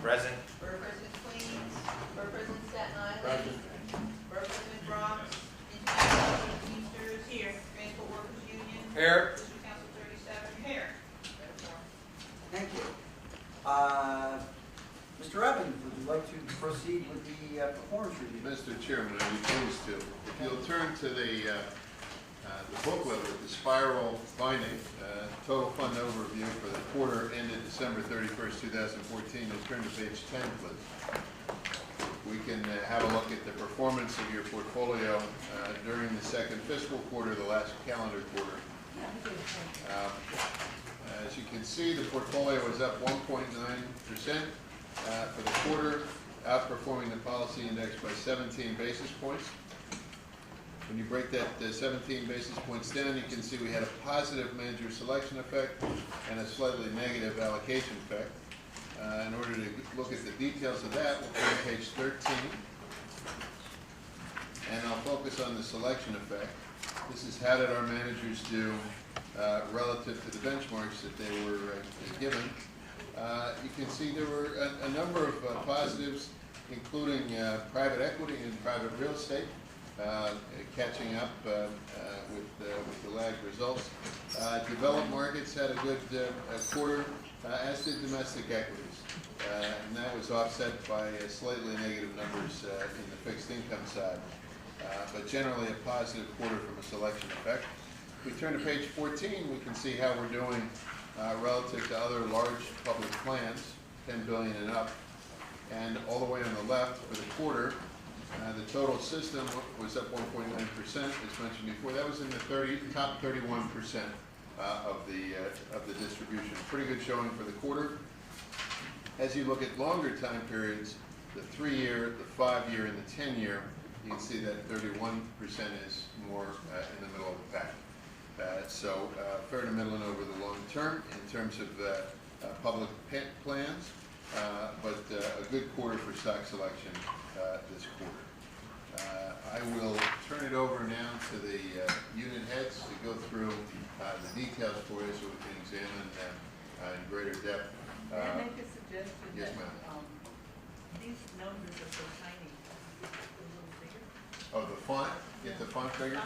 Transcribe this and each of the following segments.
Present. Borough President Queens, Borough President Staten Island. Present. Borough President Bronx, International Teamsters. Here. Transport Workers Union. Here. District Council 37. Here. Thank you. Mr. Evans, would you like to proceed with the performance review? Mr. Chairman, I'd be pleased to. If you'll turn to the booklet with the spiral finding, total fund overview for the quarter ended December 31st, 2014, and turn to page 10, please. We can have a look at the performance of your portfolio during the second fiscal quarter, the last calendar quarter. As you can see, the portfolio is up 1.9% for the quarter, outperforming the policy index by 17 basis points. When you break that 17 basis points down, you can see we had a positive manager selection effect and a slightly negative allocation effect. In order to look at the details of that, we'll turn to page 13. And I'll focus on the selection effect. This is how did our managers do relative to the benchmarks that they were given. You can see there were a number of positives, including private equity and private real estate, catching up with the lagged results. Developed markets had a good quarter, as did domestic equities. And that was offset by slightly negative numbers in the fixed income side. But generally a positive quarter from a selection effect. If we turn to page 14, we can see how we're doing relative to other large public plans, 10 billion and up. And all the way on the left for the quarter, the total system was up 1.9%, as mentioned before. That was in the top 31% of the distribution. Pretty good showing for the quarter. As you look at longer time periods, the 3-year, the 5-year, and the 10-year, you can see that 31% is more in the middle of the pack. So fair to middle and over the long term in terms of public plans, but a good quarter for stock selection this quarter. I will turn it over now to the unit heads to go through the details for you so we can examine them in greater depth. May I make a suggestion? Yes, that, ma'am. These numbers are so tiny. A little bigger. Oh, the font? Get the font bigger?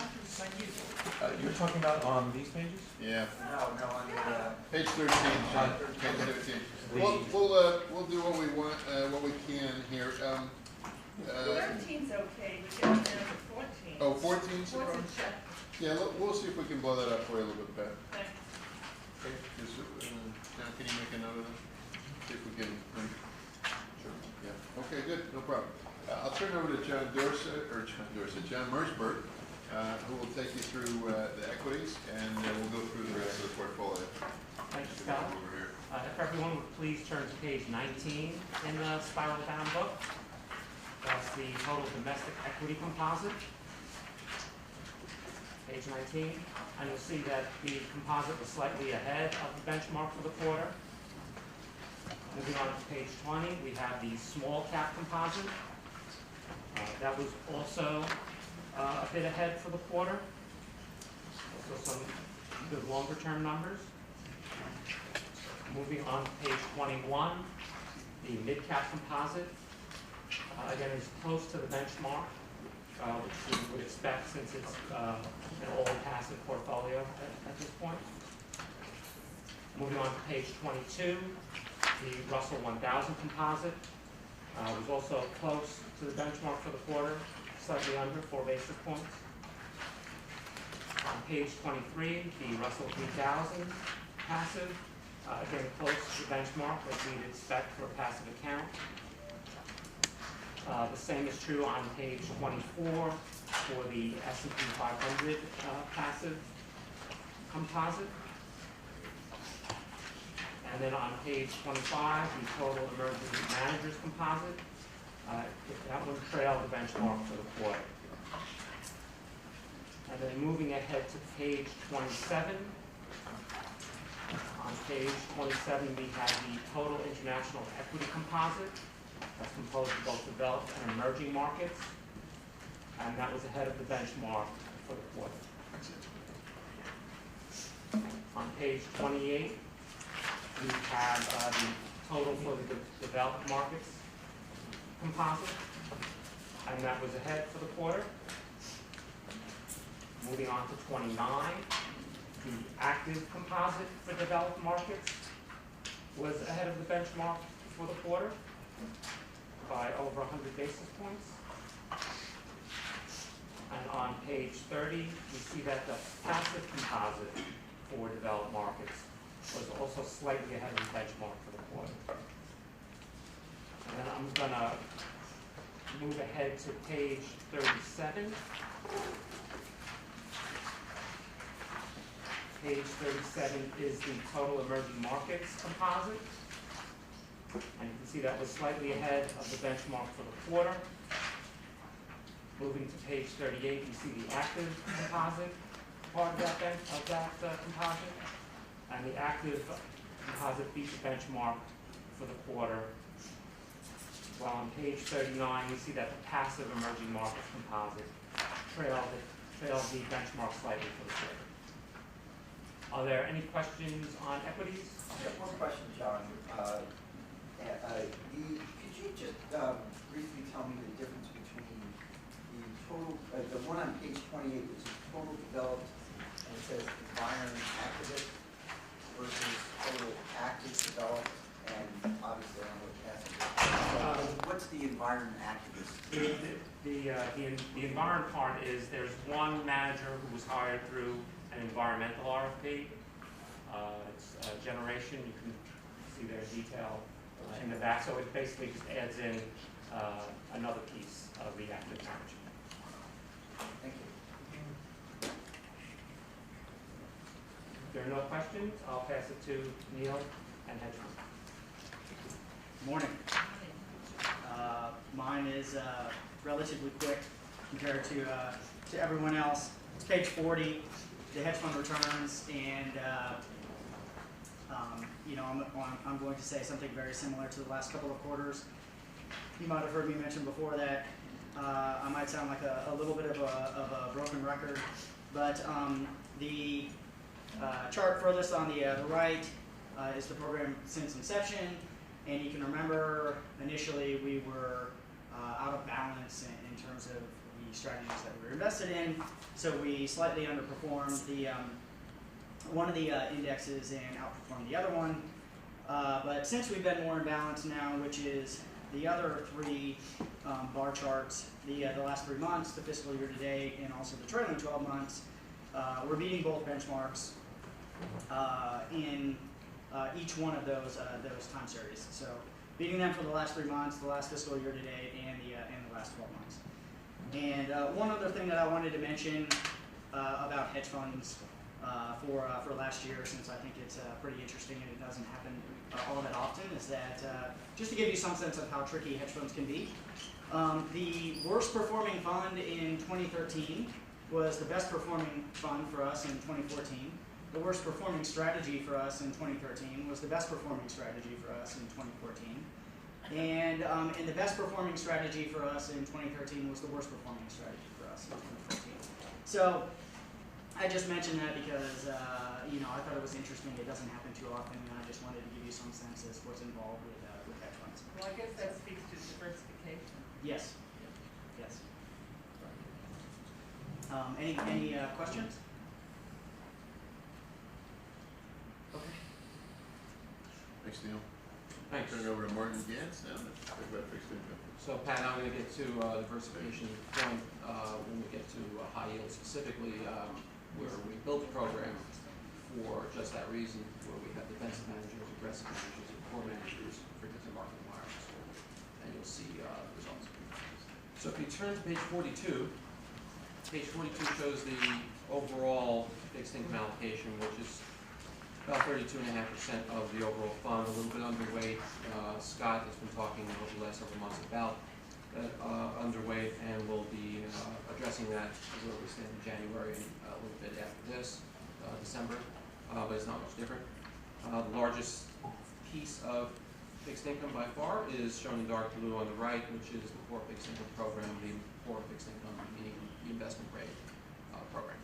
You're talking about on these pages? Yeah. No, on the, Page 13, John. Page 13. We'll do what we want, what we can here. 13's okay, we get it down to 14. Oh, 14's? 14's check. Yeah, we'll see if we can blow that up for you a little bit better. Thanks. Okay. John, can you make a note of that? See if we can. Sure. Yeah. Okay, good. No problem. I'll turn it over to John Mersberg, who will take you through the equities, and we'll go through the rest of the portfolio. Thank you, Scott. Over here. If everyone would please turn to page 19 in the spiral down book. That's the total domestic equity composite. Page 19. And you'll see that the composite was slightly ahead of the benchmark for the quarter. Moving on to page 20, we have the small cap composite. That was also a bit ahead for the quarter. Also some good longer term numbers. Moving on to page 21, the mid-cap composite, again, is close to the benchmark, which we would expect since it's an all-passive portfolio at this point. Moving on to page 22, the Russell 1000 composite was also close to the benchmark for the quarter, slightly under 4 basis points. On page 23, the Russell 3000 passive, again close to the benchmark as we'd expect for a passive account. The same is true on page 24 for the S&P 500 passive composite. And then on page 25, the total emerging managers composite. That one trailed the benchmark for the quarter. And then moving ahead to page 27. On page 27, we have the total international equity composite. That's composed of both developed and emerging markets. And that was ahead of the benchmark for the quarter. On page 28, we have the total for the developed markets composite, and that was ahead for the quarter. Moving on to 29, the active composite for developed markets was ahead of the benchmark for the quarter by over 100 basis points. And on page 30, we see that the passive composite for developed markets was also slightly ahead of the benchmark for the quarter. And then I'm gonna move ahead to page 37. Page 37 is the total emerging markets composite. And you can see that was slightly ahead of the benchmark for the quarter. Moving to page 38, you see the active composite part of that composite. And the active composite beat the benchmark for the quarter. While on page 39, you see that the passive emerging markets composite trailed the benchmark slightly for the quarter. Are there any questions on equities? Yeah, one question, John. Could you just briefly tell me the difference between the total, the one on page 28, which is total developed, and it says environment activist, versus total active developed, and obviously I don't know what passive is. So what's the environment activist? The environment part is there's one manager who was hired through an environmental RFP. It's generation. You can see their detail in the back. So it basically just adds in another piece of the active management. Thank you. If there are no questions, I'll pass it to Neil and hedge fund. Morning. Mine is relatively quick compared to everyone else. It's page 40, the hedge fund returns, and I'm going to say something very similar to the last couple of quarters. You might have heard me mention before that I might sound like a little bit of a broken record, but the chart furthest on the right is the program since inception. And you can remember initially we were out of balance in terms of the strategies that we were invested in. So we slightly underperformed the one of the indexes and outperformed the other one. But since we've been more in balance now, which is the other three bar charts, the last 3 months, the fiscal year to date, and also the trailing 12 months, we're beating both benchmarks in each one of those time series. So beating them for the last 3 months, the last fiscal year to date, and the last 12 months. And one other thing that I wanted to mention about hedge funds for last year, since I think it's pretty interesting and it doesn't happen all that often, is that just to give you some sense of how tricky hedge funds can be, the worst performing fund in 2013 was the best performing fund for us in 2014. The worst performing strategy for us in 2013 was the best performing strategy for us in 2014. And the best performing strategy for us in 2013 was the worst performing strategy for us in 2014. So I just mentioned that because I thought it was interesting. It doesn't happen too often, and I just wanted to give you some sense as to what's involved with hedge funds. Well, I guess that speaks to diversification. Yes. Yes. Any questions? Okay. Thanks, Neil. Thanks. Turn it over to Martin Gantz now. Let's talk about fixed income. So Pat, I'm going to get to diversification point when we get to high yield specifically, where we built the program for just that reason, where we have defensive managers, aggressive managers, and core managers for different market environments. And you'll see results. So if you turn to page 42 shows the overall fixed income allocation, which is about 32.5% of the overall fund, a little bit underweight. Scott has been talking over the last several months about that underweight, and we'll be addressing that where we stand in January and a little bit after this, December, but it's not much different. The largest piece of fixed income by far is shown in dark blue on the right, which is the core fixed income program, the core fixed income, meaning the investment grade program.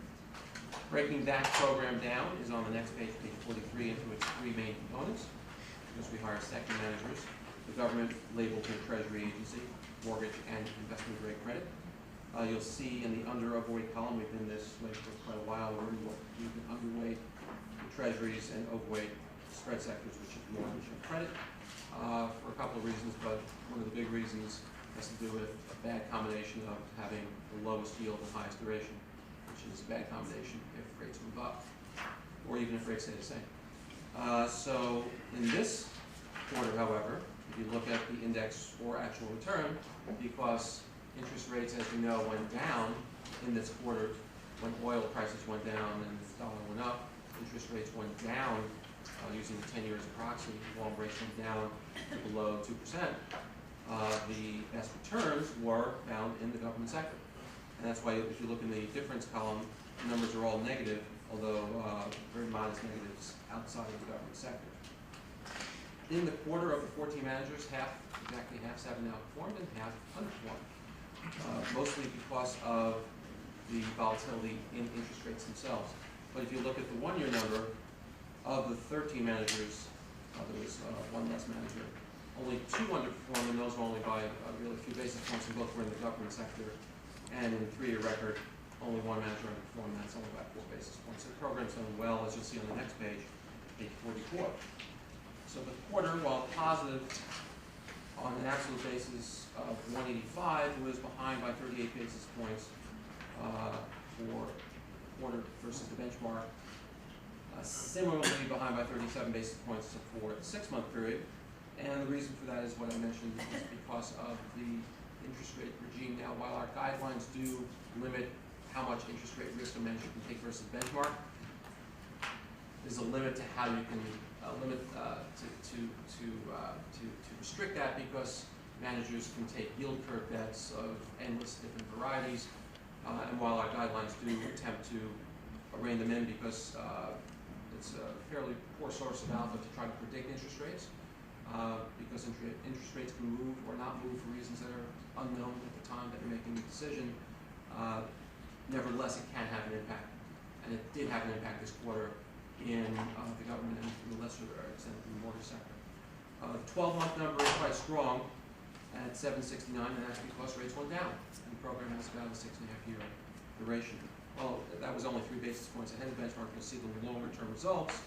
Breaking that program down is on the next page, page 43, into its three main components. because we hire second managers. The government labeled to a treasury agency, mortgage and investment grade credit. You'll see in the under overweight column, we've been this way for quite a while, we've been underweight the treasuries and overweight spread sectors, which is mortgage and credit, for a couple of reasons, but one of the big reasons has to do with a bad combination of having the lowest yield and highest duration, which is a bad combination if rates move up, or even if rates stay the same. So in this quarter, however, if you look at the index or actual return, because interest rates, as you know, went down in this quarter when oil prices went down and the dollar went up, interest rates went down using the 10 years as a proxy, long rates went down to below 2%. The best returns were found in the government sector. And that's why if you look in the difference column, the numbers are all negative, although very modest negatives outside of the government sector. In the quarter of the 14 managers, exactly half have outperformed and half underperformed, mostly because of the volatility in interest rates themselves. But if you look at the one-year number, of the 13 managers, there was one less manager. Only 2 underperformed, and those were only by really a few basis points, and both were in the government sector. And in the 3-year record, only one manager underperformed, and that's only by 4 basis points. So the program's done well, as you'll see on the next page, page 44. So the quarter, while positive on an absolute basis of 185, was behind by 38 basis points for quarter versus the benchmark. Similarly behind by 37 basis points for the 6-month period. And the reason for that is what I mentioned, is because of the interest rate regime. Now, while our guidelines do limit how much interest rate risk a manager can take versus benchmark, there's a limit to how you can to restrict that, because managers can take yield curve bets of endless different varieties. And while our guidelines do attempt to rein them in, because it's a fairly poor source of alpha to try to predict interest rates, because interest rates can move or not move for reasons that are unknown at the time that you're making the decision. Nevertheless, it can have an impact, and it did have an impact this quarter in the government and to a lesser extent in the mortgage sector. The 12-month number is quite strong at 769, and that's because rates went down, and the program has about a 6.5-year duration. Well, that was only 3 basis points ahead of benchmark. You'll see the longer-term results,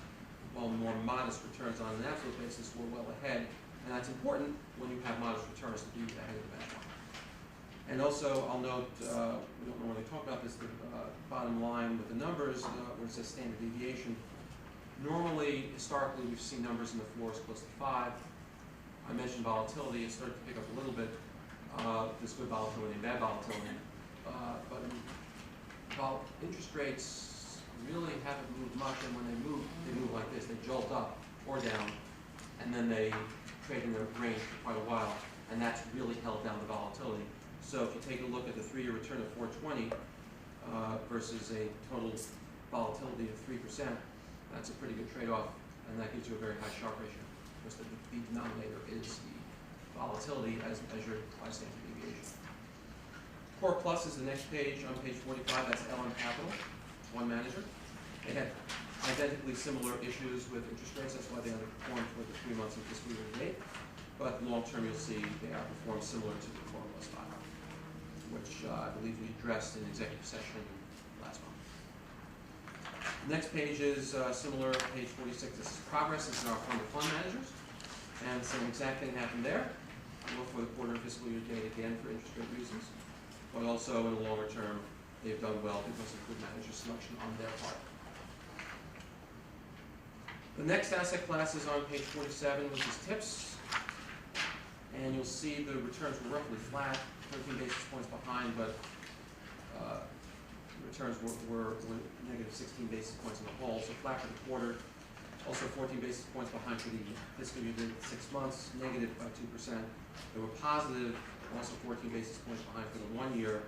while more modest returns on an absolute basis were well ahead, and that's important when you have modest returns to be ahead of the benchmark. And also, I'll note, we don't normally talk about this, the bottom line with the numbers, where it says standard deviation. Normally, historically, we've seen numbers in the floors close to 5. I mentioned volatility. It started to pick up a little bit. There's good volatility and bad volatility. But interest rates really haven't moved much, and when they move like this. They jolt up or down, and then they trade in the range for quite a while, and that's really held down the volatility. So if you take a look at the 3-year return of 420 versus a total volatility of 3%, that's a pretty good trade-off, and that gives you a very high Sharpe ratio, because the denominator is the volatility as measured by standard deviation. Core Plus is the next page, on page 45. That's LM Capital, one manager. They had identically similar issues with interest rates. That's why they underperformed for the 3 months of fiscal year to date. But long term, you'll see they outperform similar to the Core Plus file, which I believe we addressed in executive session last month. The next page is similar, page 46. This is Progress. This is our fund-to-fund managers. And the same exact thing happened there. Well, for the quarter fiscal year date, again, for interest rate reasons. But also in the longer term, they've done well because of good manager selection on their part. The next asset class is on page 47, which is TIPS. And you'll see the returns were roughly flat, 13 basis points behind, but the returns were negative 16 basis points in the whole, so flat for the quarter. Also 14 basis points behind for the fiscal year 6 months, negative by 2%. They were positive, also 14 basis points behind for the 1 year.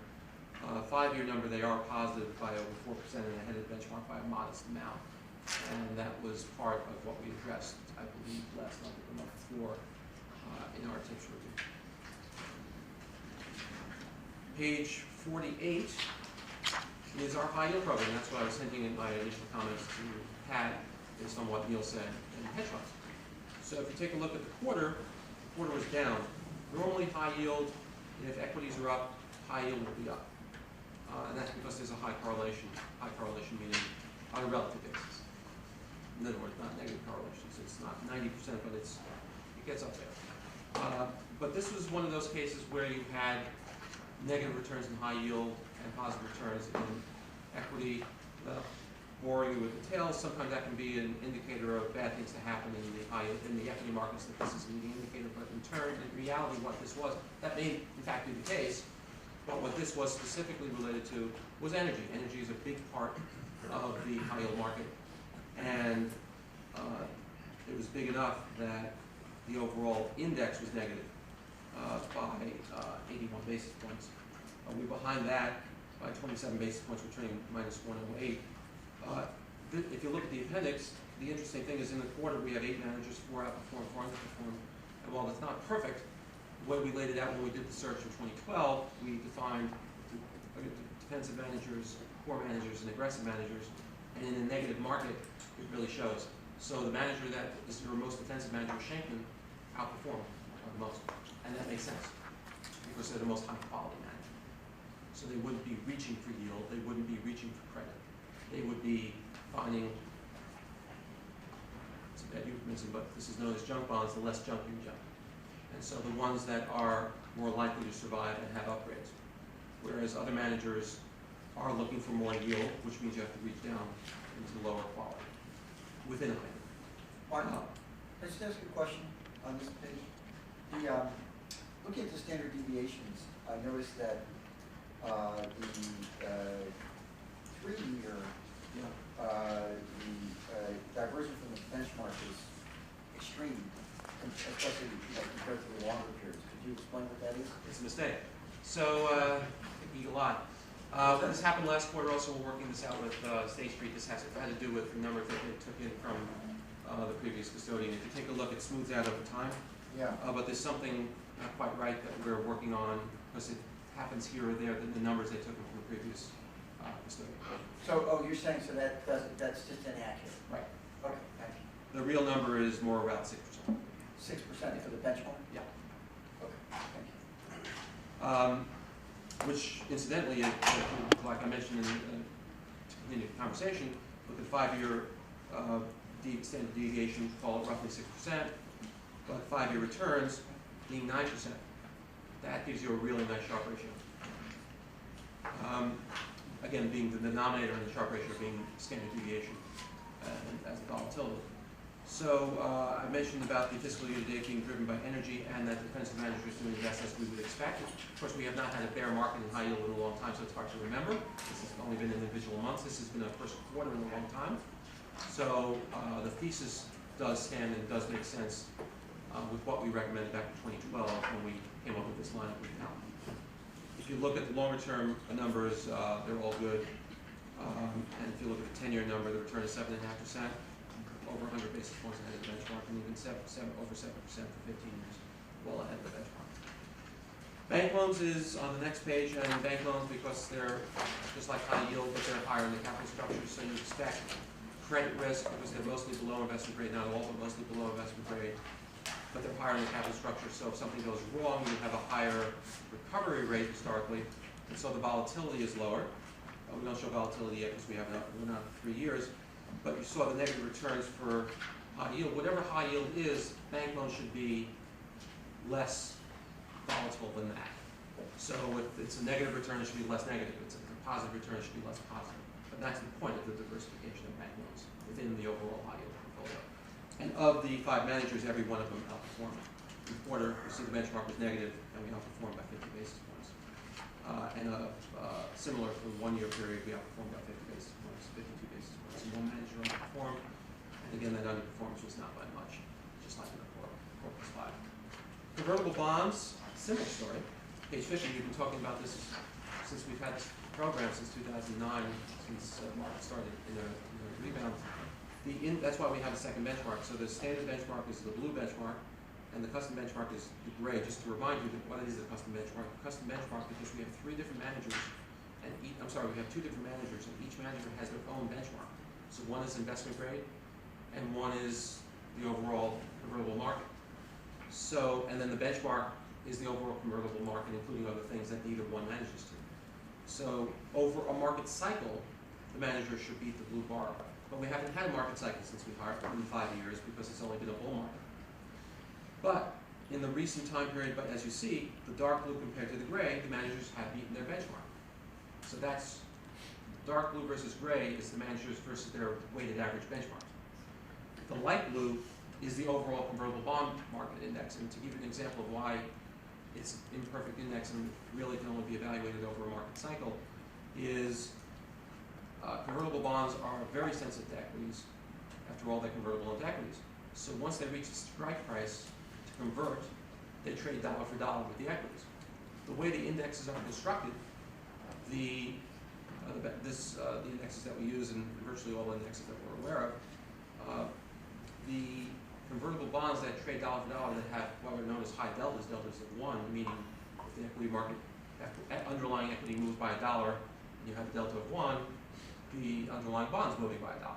5-year number, they are positive by over 4% and ahead of the benchmark by a modest amount. And that was part of what we addressed, I believe, last month or the month before in our TIPS review. Page 48 is our high yield program. That's what I was hinting in my initial comments to Pat, based on what Neil said in hedge funds. So if you take a look at the quarter was down. Normally high yield, if equities are up, high yield will be up. And that's because there's a high correlation meaning on a relative basis. In other words, not negative correlations. It's not 90%, but it gets up there. But this was one of those cases where you had negative returns in high yield and positive returns in equity. Boring you with details, sometimes that can be an indicator of bad things to happen in the equity markets, that this is a leading indicator, but in reality what this was, that may in fact be the case, but what this was specifically related to was energy. Energy is a big part of the high yield market, and it was big enough that the overall index was negative by 81 basis points. We're behind that by 27 basis points, returning minus 108. If you look at the appendix, the interesting thing is in the quarter we had 8 managers, 4 outperformed, 4 underperformed. And while it's not perfect, the way we laid it out when we did the search in 2012, we defined defensive managers, poor managers, and aggressive managers. And in a negative market, it really shows. So the manager that is your most defensive manager, Shankman, outperformed the most. And that makes sense because they're the most high quality manager. So they wouldn't be reaching for yield, they wouldn't be reaching for credit. They would be finding, it's a bad euphemism, but this is known as junk bonds, the less junk you junk. And so the ones that are more likely to survive and have upgrades. Whereas other managers are looking for more yield, which means you have to reach down into lower quality within a band. Mark, can I just ask you a question on this page? Looking at the standard deviations, I noticed that the 3-year, the diversion from the benchmark is extreme, especially compared to the longer periods. Could you explain what that is? It's a mistake. So, you eat a lot. This happened last quarter also. We're working this out with State Street. This had to do with the numbers that they took in from the previous custodian. If you take a look, it smooths out over time. Yeah. But there's something not quite right that we're working on because it happens here or there, the numbers they took from the previous custodian. So, you're saying so that's just inaccurate? Right. Okay, thank you. The real number is more around 6%. 6% for the benchmark? Yeah. Okay, thank you. Which incidentally, like I mentioned to continue the conversation, look at 5-year standard deviation, call it roughly 6%, but 5-year returns being 9%. That gives you a really nice Sharpe ratio. Again, being the denominator in the Sharpe ratio being standard deviation as the volatility. So I mentioned about the fiscal year to date being driven by energy and that defensive managers doing the best as we would expect. Of course, we have not had a bear market in high yield in a long time, so it's hard to remember. This has only been individual months. This has been a first quarter in a long time. So the thesis does stand and does make sense with what we recommended back in 2012 when we came up with this lineup we found. If you look at the longer term numbers, they're all good. And if you look at the 10-year number, the return is 7.5%. Over 100 basis points ahead of the benchmark, and even over 7% for 15 years, well ahead of the benchmark. Bank loans is on the next page, and bank loans, because they're just like high yield, but they're higher in the capital structure, so you expect credit risk, because they're mostly below investment grade, not all, but mostly below investment grade, but they're higher in the capital structure, so if something goes wrong, you have a higher recovery rate historically, and so the volatility is lower. We don't show volatility yet because we're not 3 years. But you saw the negative returns for high yield. Whatever high yield is, bank loans should be less volatile than that. So if it's a negative return, it should be less negative. If it's a positive return, it should be less positive. But that's the point of the diversification of bank loans within the overall high yield portfolio. And of the 5 managers, every one of them outperformed. In the quarter, you see the benchmark was negative, and we outperformed by 50 basis points. Similar for the 1-year period, we outperformed by 50 basis points, 52 basis points. And one manager underperformed, and again, that underperformance was not by much, just like in the 4+5. Convertible bonds, similar story. Page 50, we've been talking about this since we've had this program since 2009, since the market started in a rebound. That's why we have a second benchmark. So the standard benchmark is the blue benchmark, and the custom benchmark is the gray. Just to remind you what is the custom benchmark. The custom benchmark, because we have 3 different managers, and we have 2 different managers, and each manager has their own benchmark. So one is investment grade, and one is the overall convertible market. So, and then the benchmark is the overall convertible market, including other things that neither one manages to. So, over a market cycle, the manager should beat the blue bar. But we haven't had a market cycle since we hired in 5 years because it's only been a bull market. But in the recent time period, but as you see, the dark blue compared to the gray, the managers have beaten their benchmark. So that's dark blue versus gray is the managers versus their weighted average benchmark. The light blue is the overall convertible bond market index. And to give you an example of why it's an imperfect index and really can only be evaluated over a market cycle is convertible bonds are very sensitive to equities. After all, they're convertible into equities. So once they reach the strike price to convert, they trade dollar for dollar with the equities. The way the indexes are constructed, the indexes that we use and virtually all indexes that we're aware of, the convertible bonds that trade dollar for dollar that have what are known as high deltas, deltas of 1, meaning if the equity market, underlying equity moves by $1, and you have a delta of 1, the underlying bond's moving by $1.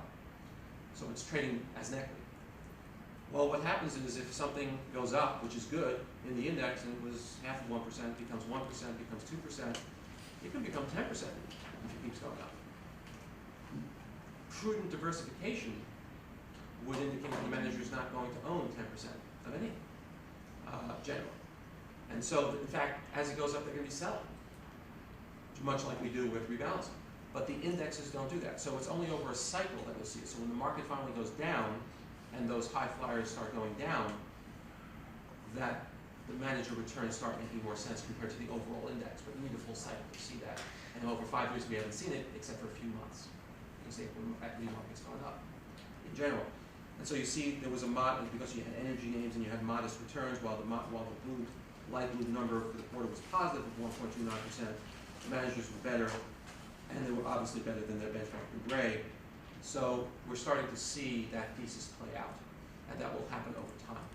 So it's trading as an equity. Well, what happens is if something goes up, which is good, in the index, and it was half of 1%, becomes 1%, becomes 2%, it can become 10% if it keeps going up. Prudent diversification would indicate that the manager is not going to own 10% of anything, generally. And so, in fact, as it goes up, they're going to be selling, much like we do with rebalancing. But the indexes don't do that. So it's only over a cycle that we'll see it. So when the market finally goes down, and those high flyers start going down, that the manager returns start making more sense compared to the overall index. But you need a full cycle to see that. And over 5 years, we haven't seen it except for a few months, because the equity market's gone up in general. And so you see there was a because you had energy names and you had modest returns, while the blue, light blue number for the quarter was positive of 1.29%. The managers were better, and they were obviously better than their benchmark in gray. So we're starting to see that thesis play out, and that will happen over time.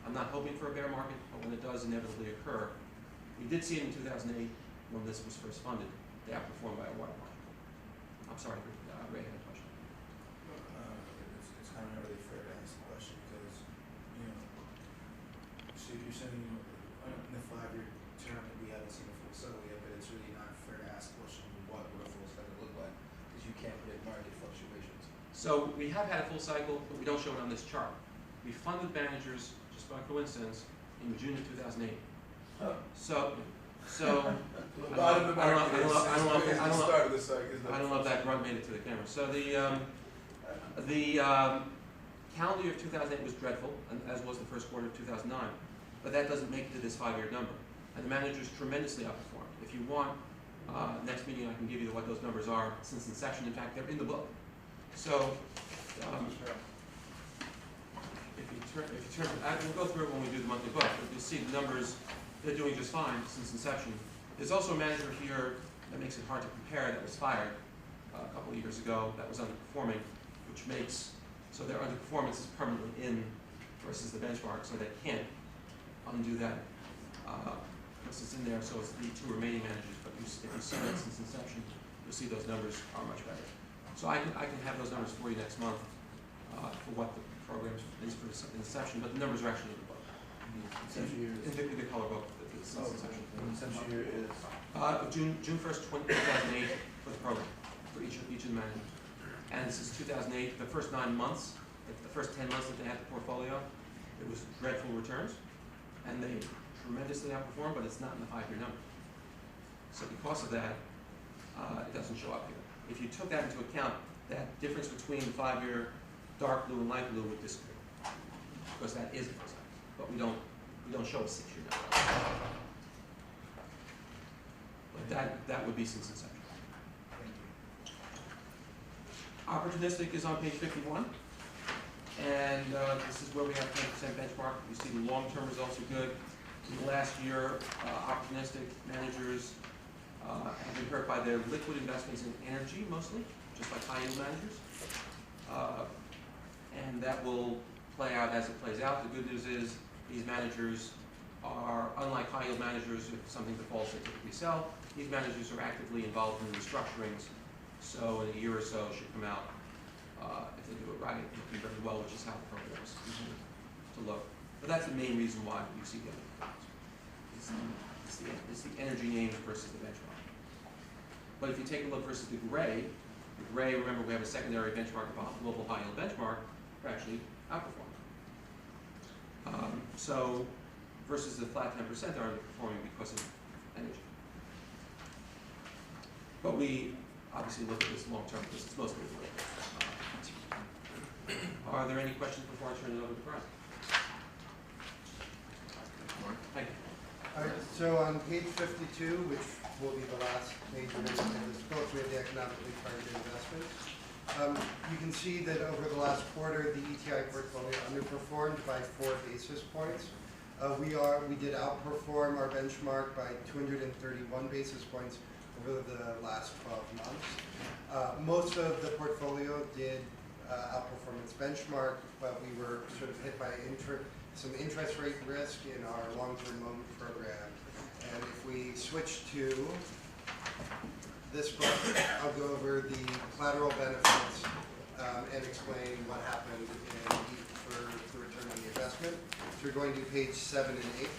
I'm not hoping for a bear market, but when it does inevitably occur, we did see it in 2008 when this was first funded. They outperformed by a wide margin. I'm sorry, Ray had a question. It's kind of not really fair to ask the question because, so you're saying, in the 5-year term that we haven't seen a full cycle yet, but it's really not fair to ask the question what would a full cycle look like because you can't predict market fluctuations. So we have had a full cycle, but we don't show it on this chart. We funded managers, just by coincidence, in June of 2008. Huh. So A lot of the market is the start of the cycle. I don't know if that grunt made it to the camera. So the calendar year of 2008 was dreadful, and as was the first quarter of 2009. But that doesn't make it to this 5-year number. And the managers tremendously outperformed. If you want, next meeting I can give you what those numbers are since inception. In fact, they're in the book. So if you turn, we'll go through it when we do the monthly book. But you'll see the numbers. They're doing just fine since inception. There's also a manager here that makes it hard to compare that was fired a couple of years ago that was underperforming, which makes, so their underperformance is permanently in versus the benchmark, so they can't undo that. This is in there, so it's the 2 remaining managers, but if you see that since inception, you'll see those numbers are much better. So I can have those numbers for you next month for what the program is for inception, but the numbers are actually in the book. Inception year is In the color book, since inception. inception year is June 1st, 2008 for the program, for each of the managers. And since 2008, the first 9 months, the first 10 months that they had the portfolio, it was dreadful returns, and they tremendously outperformed, but it's not in the 5-year number. So because of that, it doesn't show up here. If you took that into account, that difference between the 5-year dark blue and light blue would disappear, because that is a full cycle. But we don't show a 6-year number. But that would be since inception. Opportunistic is on page 51, and this is where we have 10% benchmark. You see the long-term results are good. In the last year, opportunistic managers have been hurt by their liquid investments in energy mostly, just like high-yield managers. And that will play out as it plays out. The good news is these managers are, unlike high-yield managers, if something defaults, they typically sell. These managers are actively involved in restructurings, so in a year or so should come out if they do it right, looking very well, which is how the program is continuing to look. But that's the main reason why you see the other columns. It's the energy names versus the benchmark. But if you take a look versus the gray, remember we have a secondary benchmark about global high yield benchmark, we're actually outperforming. So versus the flat 10%, they're underperforming because of energy. But we obviously look at this long term because it's mostly global. Are there any questions before I turn it over to Brian? Thank you. All right, so on page 52, which will be the last page in this book, we have the economically targeted investments. You can see that over the last quarter, the ETI portfolio underperformed by 4 basis points. We did outperform our benchmark by 231 basis points over the last 12 months. Most of the portfolio did outperform its benchmark, but we were sort of hit by some interest rate risk in our long-term loan program. And if we switch to this book, I'll go over the collateral benefits and explain what happened for the return on the investment. So we're going to page 7 and 8.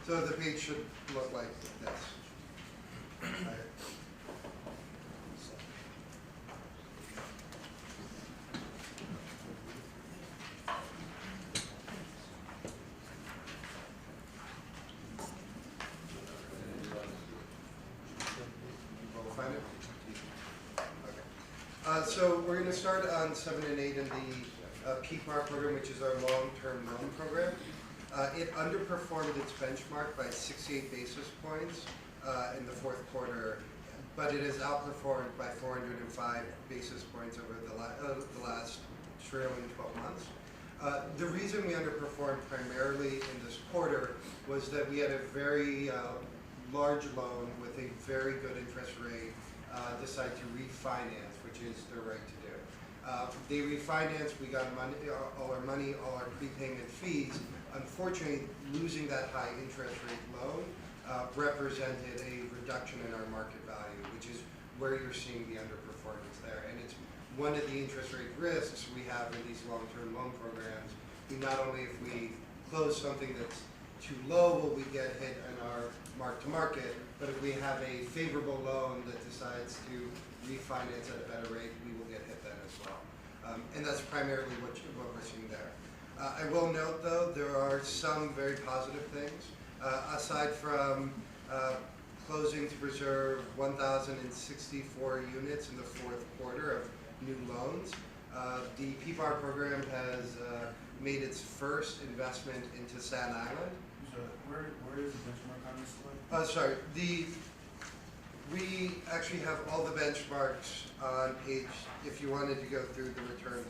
So the page should look like this. Find it? Okay. So we're going to start on 7 and 8 in the PPAR program, which is our long-term loan program. It underperformed its benchmark by 68 basis points in the fourth quarter, but it has outperformed by 405 basis points over the last trailing 12 months. The reason we underperformed primarily in this quarter was that we had a very large loan with a very good interest rate decide to refinance, which is their right to do. They refinanced, we got money, all our prepayment fees. Unfortunately, losing that high interest rate loan represented a reduction in our market value, which is where you're seeing the underperformance there. And it's one of the interest rate risks we have in these long-term loan programs. Not only if we close something that's too low will we get hit in our mark-to-market, but if we have a favorable loan that decides to refinance at a better rate, we will get hit then as well. And that's primarily what we're seeing there. I will note, though, there are some very positive things. Aside from closing to preserve 1,064 units in the fourth quarter of new loans, the PPAR program has made its first investment into Staten Island. So where is the benchmark on this slide? Sorry, we actually have all the benchmarks on page, if you wanted to go through the return,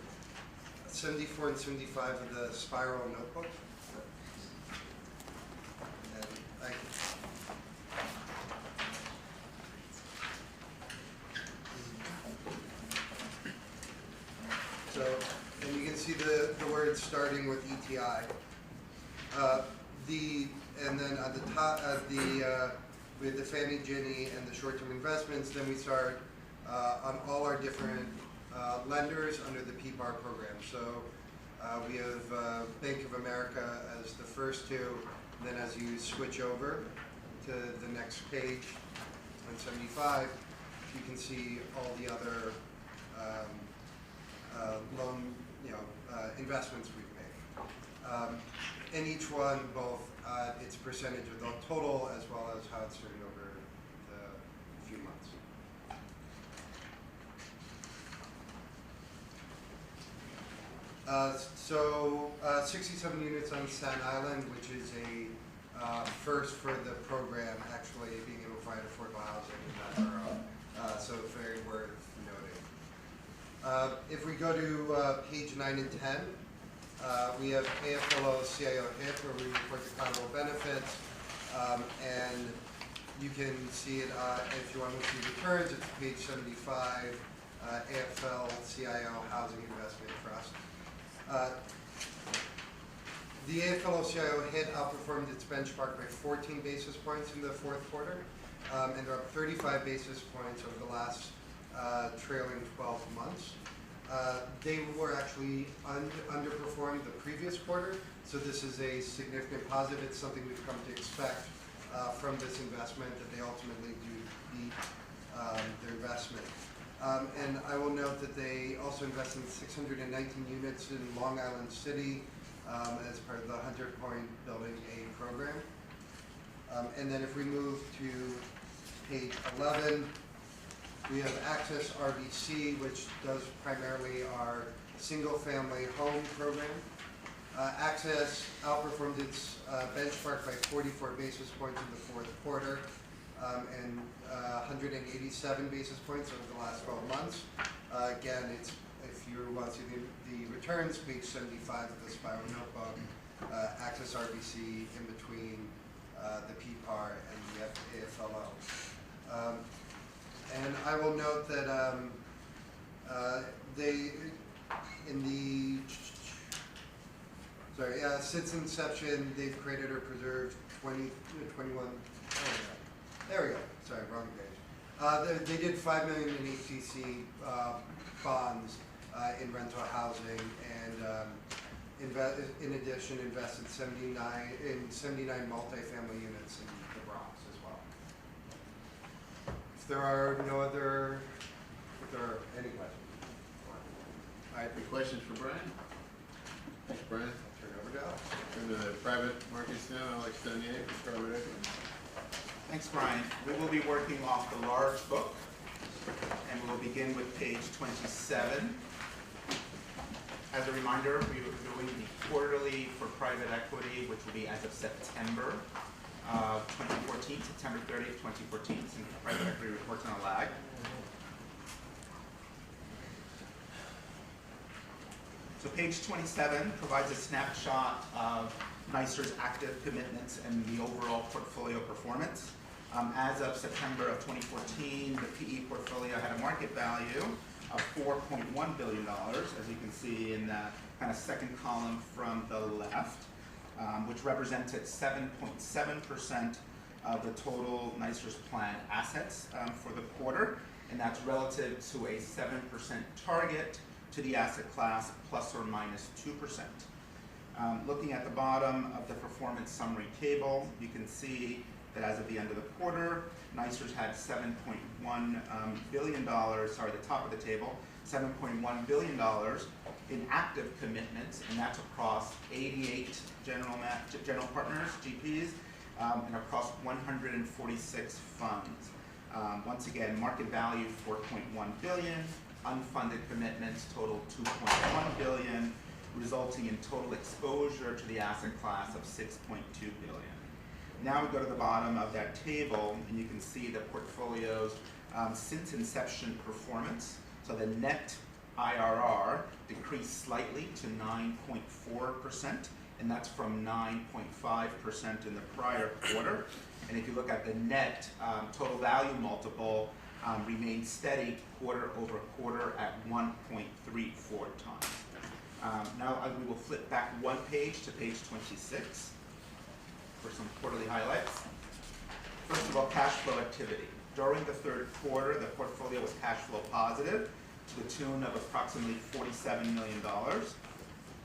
74 and 75 of the spiral notebook. And I can, so, and you can see the words starting with ETI. And then at the top, with the Fannie, Ginnie, and the short-term investments, then we start on all our different lenders under the PPAR program. So we have Bank of America as the first two. Then as you switch over to the next page, on 75, you can see all the other loan, investments we've made. And each one, both its percentage of the total as well as how it's doing over the few months. So 67 units on Staten Island, which is a first for the program, actually being able to provide affordable housing in that borough. So very worth noting. If we go to page 9 and 10, we have AFLO CIO HIT, where we report the collateral benefits, and you can see it if you want to see returns. It's page 75, AFL CIO Housing Investment Trust. The AFLO CIO HIT outperformed its benchmark by 14 basis points in the fourth quarter, and they're up 35 basis points over the last trailing 12 months. They were actually underperformed the previous quarter, so this is a significant positive. It's something we've come to expect from this investment, that they ultimately do beat their investment. And I will note that they also invested in 619 units in Long Island City as part of the Hunter Point Building A program. And then if we move to page 11, we have Access RBC, which does primarily our single-family home program. Access outperformed its benchmark by 44 basis points in the fourth quarter and 187 basis points over the last 12 months. Again, it's, if you want to see the returns, page 75 of the Spiral Notebook, Access RBC in between the PPAR and the AFLO. And I will note that since inception, they've created or preserved 21, there we go, sorry, wrong page. They did $5 million in HTC bonds in rental housing, and in addition invested 79 multifamily units in the Bronx as well. If there are any questions. All right, any questions for Brian? Thanks, Brian. Turn it over to Alex. Turn to the private markets now. Alex Denier for private equity. Thanks, Brian. We will be working off the large book, and we will begin with page 27. As a reminder, we are doing the quarterly for private equity, which will be as of September 2014, September 30th, 2014, since private equity reports on a lag. So page 27 provides a snapshot of NYCERS active commitments and the overall portfolio performance. As of September of 2014, the PE portfolio had a market value of $4.1 billion, as you can see in that kind of second column from the left, which represented 7.7% of the total NYCERS planned assets for the quarter, and that's relative to a 7% target to the asset class, plus or minus 2%. Looking at the bottom of the performance summary table, you can see that as of the end of the quarter, NYCERS had $7.1 billion, sorry, the top of the table, $7.1 billion in active commitments, and that's across 88 general partners, GPs, and across 146 funds. Once again, market value $4.1 billion, unfunded commitments total $2.1 billion, resulting in total exposure to the asset class of $6.2 billion. Now we go to the bottom of that table, and you can see the portfolio's since inception performance. So the net IRR decreased slightly to 9.4%, and that's from 9.5% in the prior quarter. And if you look at the net total value multiple, remained steady quarter over quarter at 1.34 times. Now we will flip back one page to page 26 for some quarterly highlights. First of all, cash flow activity. During the third quarter, the portfolio was cash flow positive to the tune of approximately $47 million.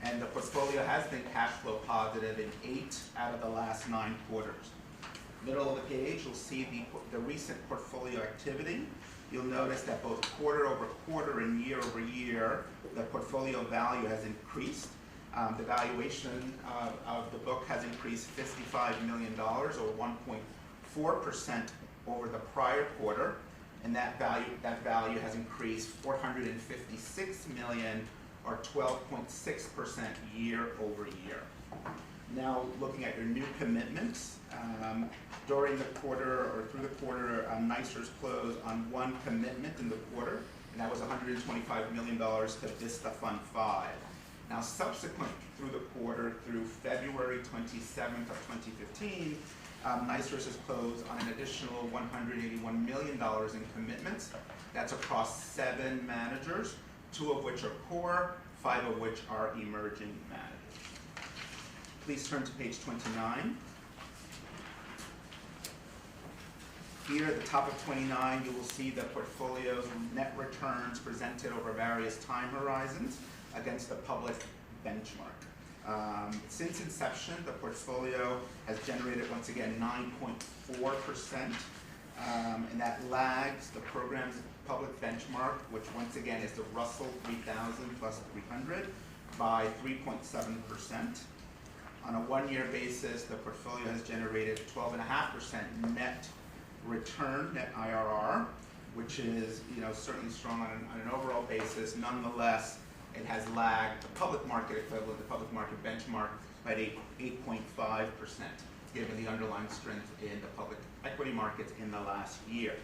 And the portfolio has been cash flow positive in 8 out of the last 9 quarters. Middle of the page, you'll see the recent portfolio activity. You'll notice that both quarter over quarter and year over year, the portfolio value has increased. The valuation of the book has increased $55 million, or 1.4% over the prior quarter, and that value has increased $456 million, or 12.6% year over year. Now, looking at your new commitments, during the quarter or through the quarter, NYCERS closed on 1 commitment in the quarter and that was $125 million to Vista Fund 5. Now, subsequent through the quarter, through February 27th of 2015, NYCERS has closed on an additional $181 million in commitments. That's across 7 managers, 2 of which are core, 5 of which are emerging managers. Please turn to page 29. Here at the top of 29, you will see the portfolio's net returns presented over various time horizons against the public benchmark. Since inception, the portfolio has generated, once again, 9.4%, and that lags the program's public benchmark, which once again is the Russell 3000 plus 300, by 3.7%. On a one-year basis, the portfolio has generated 12.5% net return, net IRR, which is certainly strong on an overall basis. Nonetheless, it has lagged the public market equivalent, the public market benchmark, by 8.5%, given the underlying strength in the public equity markets in the last year.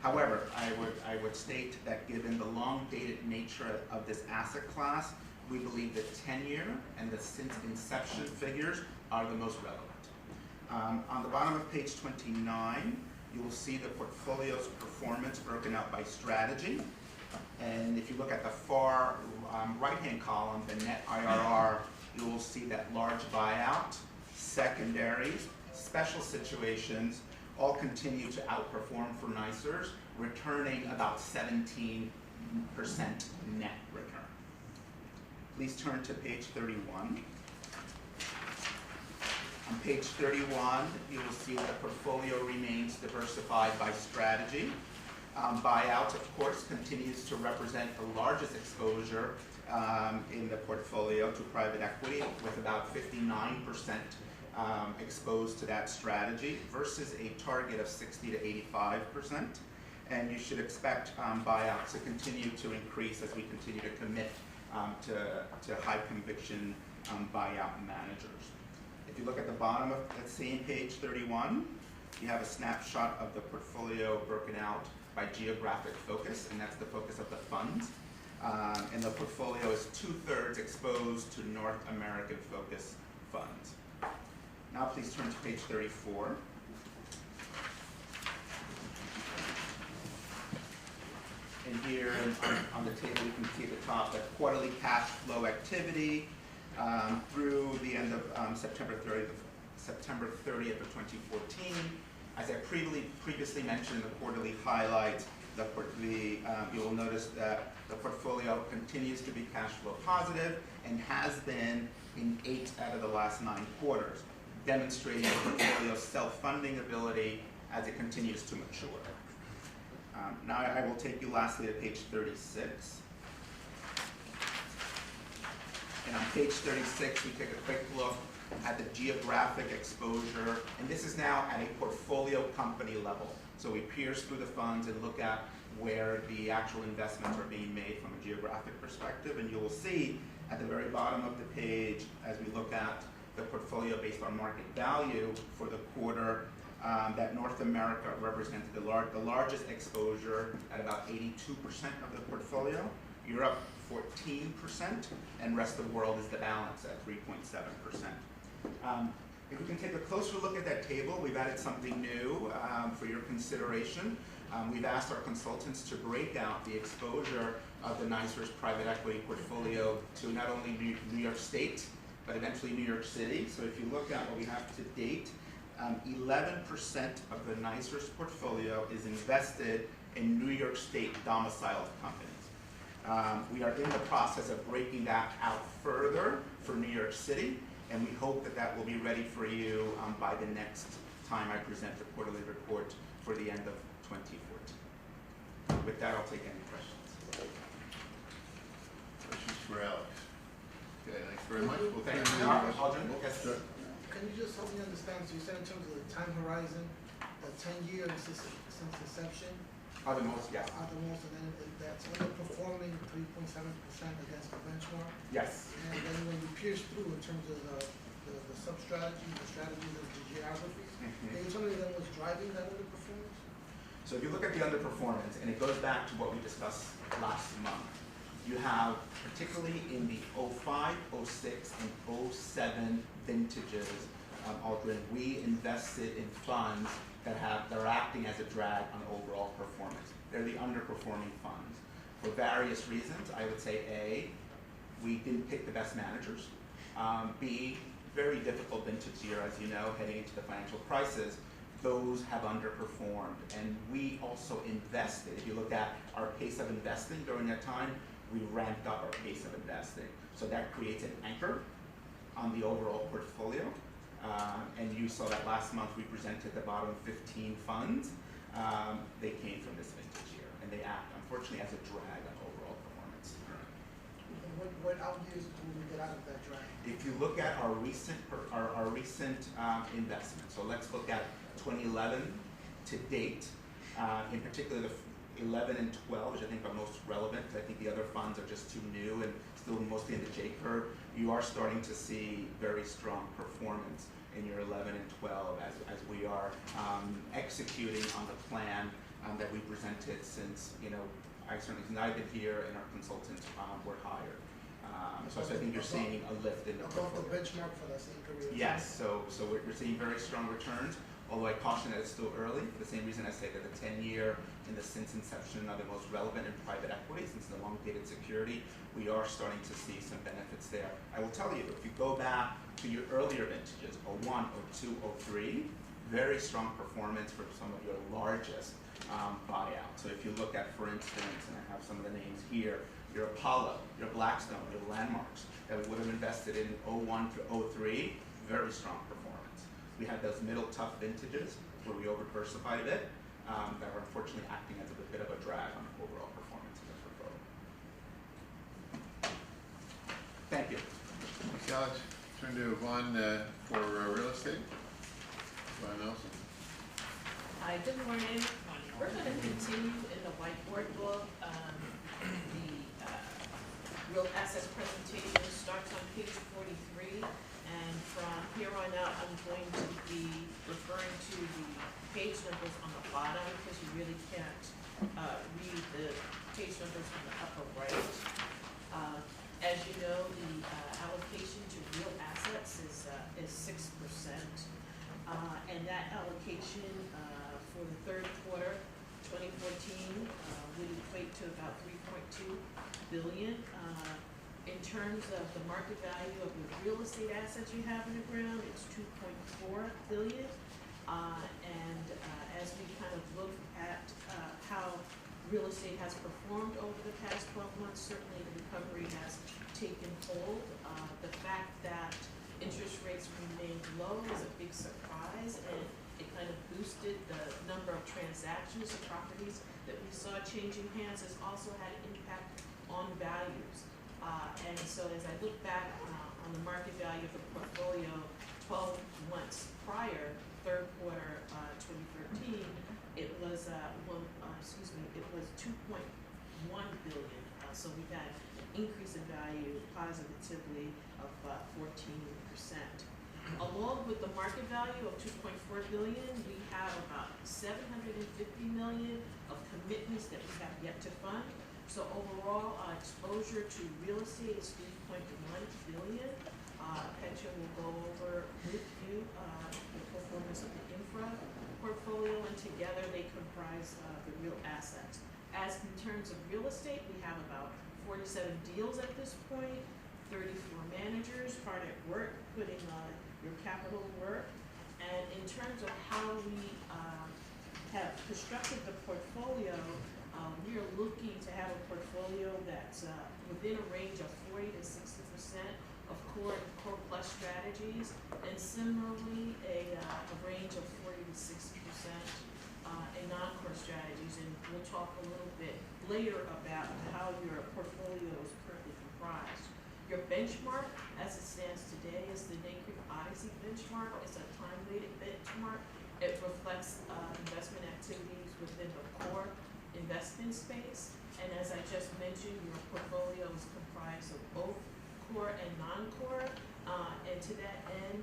However, I would state that given the long-dated nature of this asset class, we believe the 10-year and the since inception figures are the most relevant. On the bottom of page 29, you will see the portfolio's performance broken out by strategy. And if you look at the far right-hand column, the net IRR, you will see that large buyout, secondaries, special situations all continue to outperform for NYCERS, returning about 17% net return. Please turn to page 31. On page 31, you will see the portfolio remains diversified by strategy. Buyout, of course, continues to represent the largest exposure in the portfolio to private equity, with about 59% exposed to that strategy versus a target of 60 to 85%. And you should expect buyouts to continue to increase as we continue to commit to high conviction buyout managers. If you look at the bottom of that same page 31, you have a snapshot of the portfolio broken out by geographic focus, and that's the focus of the funds. And the portfolio is 2/3 exposed to North American focused funds. Now please turn to page 34. And here on the table you can see at the top that quarterly cash flow activity through the end of September 30th of 2014. As I previously mentioned in the quarterly highlights, you will notice that the portfolio continues to be cash flow positive and has been in 8 out of the last 9 quarters, demonstrating the portfolio's self-funding ability as it continues to mature. Now I will take you lastly to page 36. And on page 36, we take a quick look at the geographic exposure, and this is now at a portfolio company level. So we pierce through the funds and look at where the actual investments are being made from a geographic perspective, and you will see at the very bottom of the page, as we look at the portfolio based on market value for the quarter, that North America represented the largest exposure at about 82% of the portfolio, Europe 14%, and rest of the world is the balance at 3.7%. If we can take a closer look at that table, we've added something new for your consideration. We've asked our consultants to break out the exposure of the NYCERS private equity portfolio to not only New York State, but eventually New York City. So if you look at what we have to date, 11% of the NYCERS portfolio is invested in New York State domiciled companies. We are in the process of breaking that out further for New York City, and we hope that that will be ready for you by the next time I present the quarterly report for the end of 2014. With that, I'll take any questions. Questions for Alex? Okay, thanks very much. We'll Thank turn you. to Aldrin? Yes. Sure. Can you just help me understand, so you said in terms of the time horizon, the 10 years since inception, Are the most, yes. are the most, and then that's underperforming 3.7% against the benchmark? Yes. And then when you pierce through in terms of the sub-strategies, the strategies of the geographies, can you tell me then what's driving that underperformance? So if you look at the underperformance, and it goes back to what we discussed last month, you have, particularly in the 05, 06, and 07 vintages, Aldrin, we invested in funds that are acting as a drag on overall performance. They're the underperforming funds. For various reasons, I would say A, we didn't pick the best managers. B, very difficult vintage year, as you know, heading into the financial crisis. Those have underperformed, and we also invested. If you look at our pace of investing during that time, we ramped up our pace of investing. So that creates an anchor on the overall portfolio. And you saw that last month we presented the bottom 15 funds. They came from this vintage year, and they act, unfortunately, as a drag on overall performance. What out years will we get out of that drag? If you look at our recent investments, so let's look at 2011 to date, in particular the 11 and 12, which I think are most relevant, because I think the other funds are just too new and still mostly in the J curve. You are starting to see very strong performance in your 11 and 12 as we are executing on the plan that we presented since, since I've been here and our consultants were hired. So I think you're seeing a lift in the Above portfolio. the benchmark for the same period of time? Yes, so we're seeing very strong returns, although I caution that it's still early, for the same reason I say that the 10-year and the since inception are the most relevant in private equity, since the long-dated security, we are starting to see some benefits there. I will tell you, if you go back to your earlier vintages, 01, 02, 03, very strong performance for some of your largest buyouts. So if you look at, for instance, and I have some of the names here, your Apollo, your Blackstone, your Landmarks, that we would have invested in 01 through 03, very strong performance. We had those middle tough vintages where we over-diversified a bit, that are unfortunately acting as a bit of a drag on the overall performance of the portfolio. Thank you. Thanks, Alex. Turn to Yvonne for real estate. Yvonne Nelson. Hi, good morning. We're going to continue in the whiteboard book. The real assets presentation starts on page 43, and from here on out, I'm going to be referring to the page numbers on the bottom because you really can't read the page numbers from the upper right. As you know, the allocation to real assets is 6%, and that allocation for the third quarter 2014 would equate to about $3.2 billion. In terms of the market value of the real estate assets you have in the ground, it's $2.4 billion. And as we kind of look at how real estate has performed over the past 12 months, certainly the recovery has taken hold. The fact that interest rates remained low is a big surprise, and it kind of boosted the number of transactions of properties that we saw changing hands. Has also had an impact on values. And so as I look back on the market value of the portfolio 12 months prior, third quarter 2013, it was it was 2.1 billion. So we've had an increase in value positively of 14%. Along with the market value of 2.4 billion, we have about 750 million of commitments that we have yet to fund. So overall, exposure to real estate is 3.1 billion. Petra will go over with you the performance of the infra portfolio, and together they comprise the real assets. As in terms of real estate, we have about 47 deals at this point, 34 managers hard at work, putting your capital to work. And in terms of how we have constructed the portfolio, we are looking to have a portfolio that's within a range of 40 to 60% of core and core plus strategies, and similarly a range of 40 to 60% in non-core strategies. And we'll talk a little bit later about how your portfolio is currently comprised. Your benchmark, as it stands today, is the NYCERS Odyssey benchmark. It's a time-weighted benchmark. It reflects investment activities within the core investment space. And as I just mentioned, your portfolio is comprised of both core and non-core. And to that end,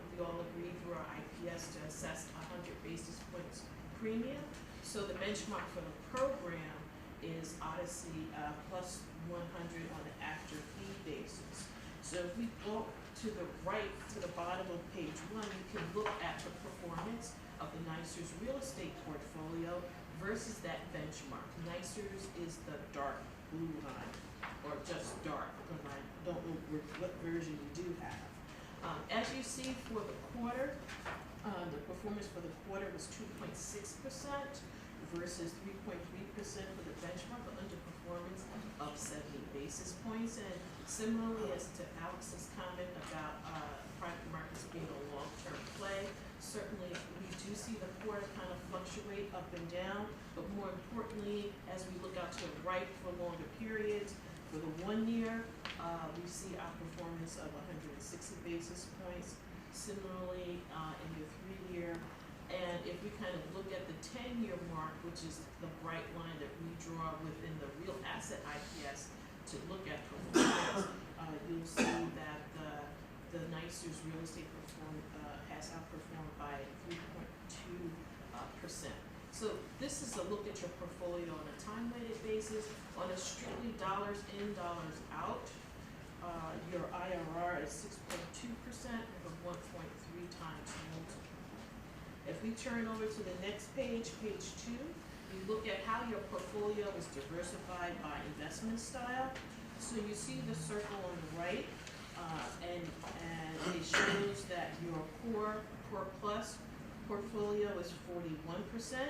we all agree through our IPS to assess 100 basis points premium. So the benchmark for the program is Odyssey plus 100 on an after fee basis. So if we go to the right, to the bottom of page 1, you can look at the performance of the NYCERS real estate portfolio versus that benchmark. NYCERS is the dark blue line, or just dark, because I don't know what version you do have. As you see for the quarter, the performance for the quarter was 2.6% versus 3.3% for the benchmark, an underperformance of 70 basis points. And similarly as to Alex's comment about private markets being a long-term play, certainly we do see the quarter kind of fluctuate up and down, but more importantly, as we look out to the right for longer periods, for the 1 year, we see our performance of 160 basis points. Similarly, in the 3 year, and if we kind of look at the 10-year mark, which is the bright line that we draw within the real asset IPS to look at performance, you'll see that the NYCERS real estate has outperformed by 3.2%. So this is a look at your portfolio on a time-weighted basis. On a strictly dollars in, dollars out, your IRR is 6.2% with a 1.3 times multiple. If we turn over to the next page, page 2, we look at how your portfolio is diversified by investment style. So you see the circle on the right, and it shows that your core plus portfolio is 41%, 40.9,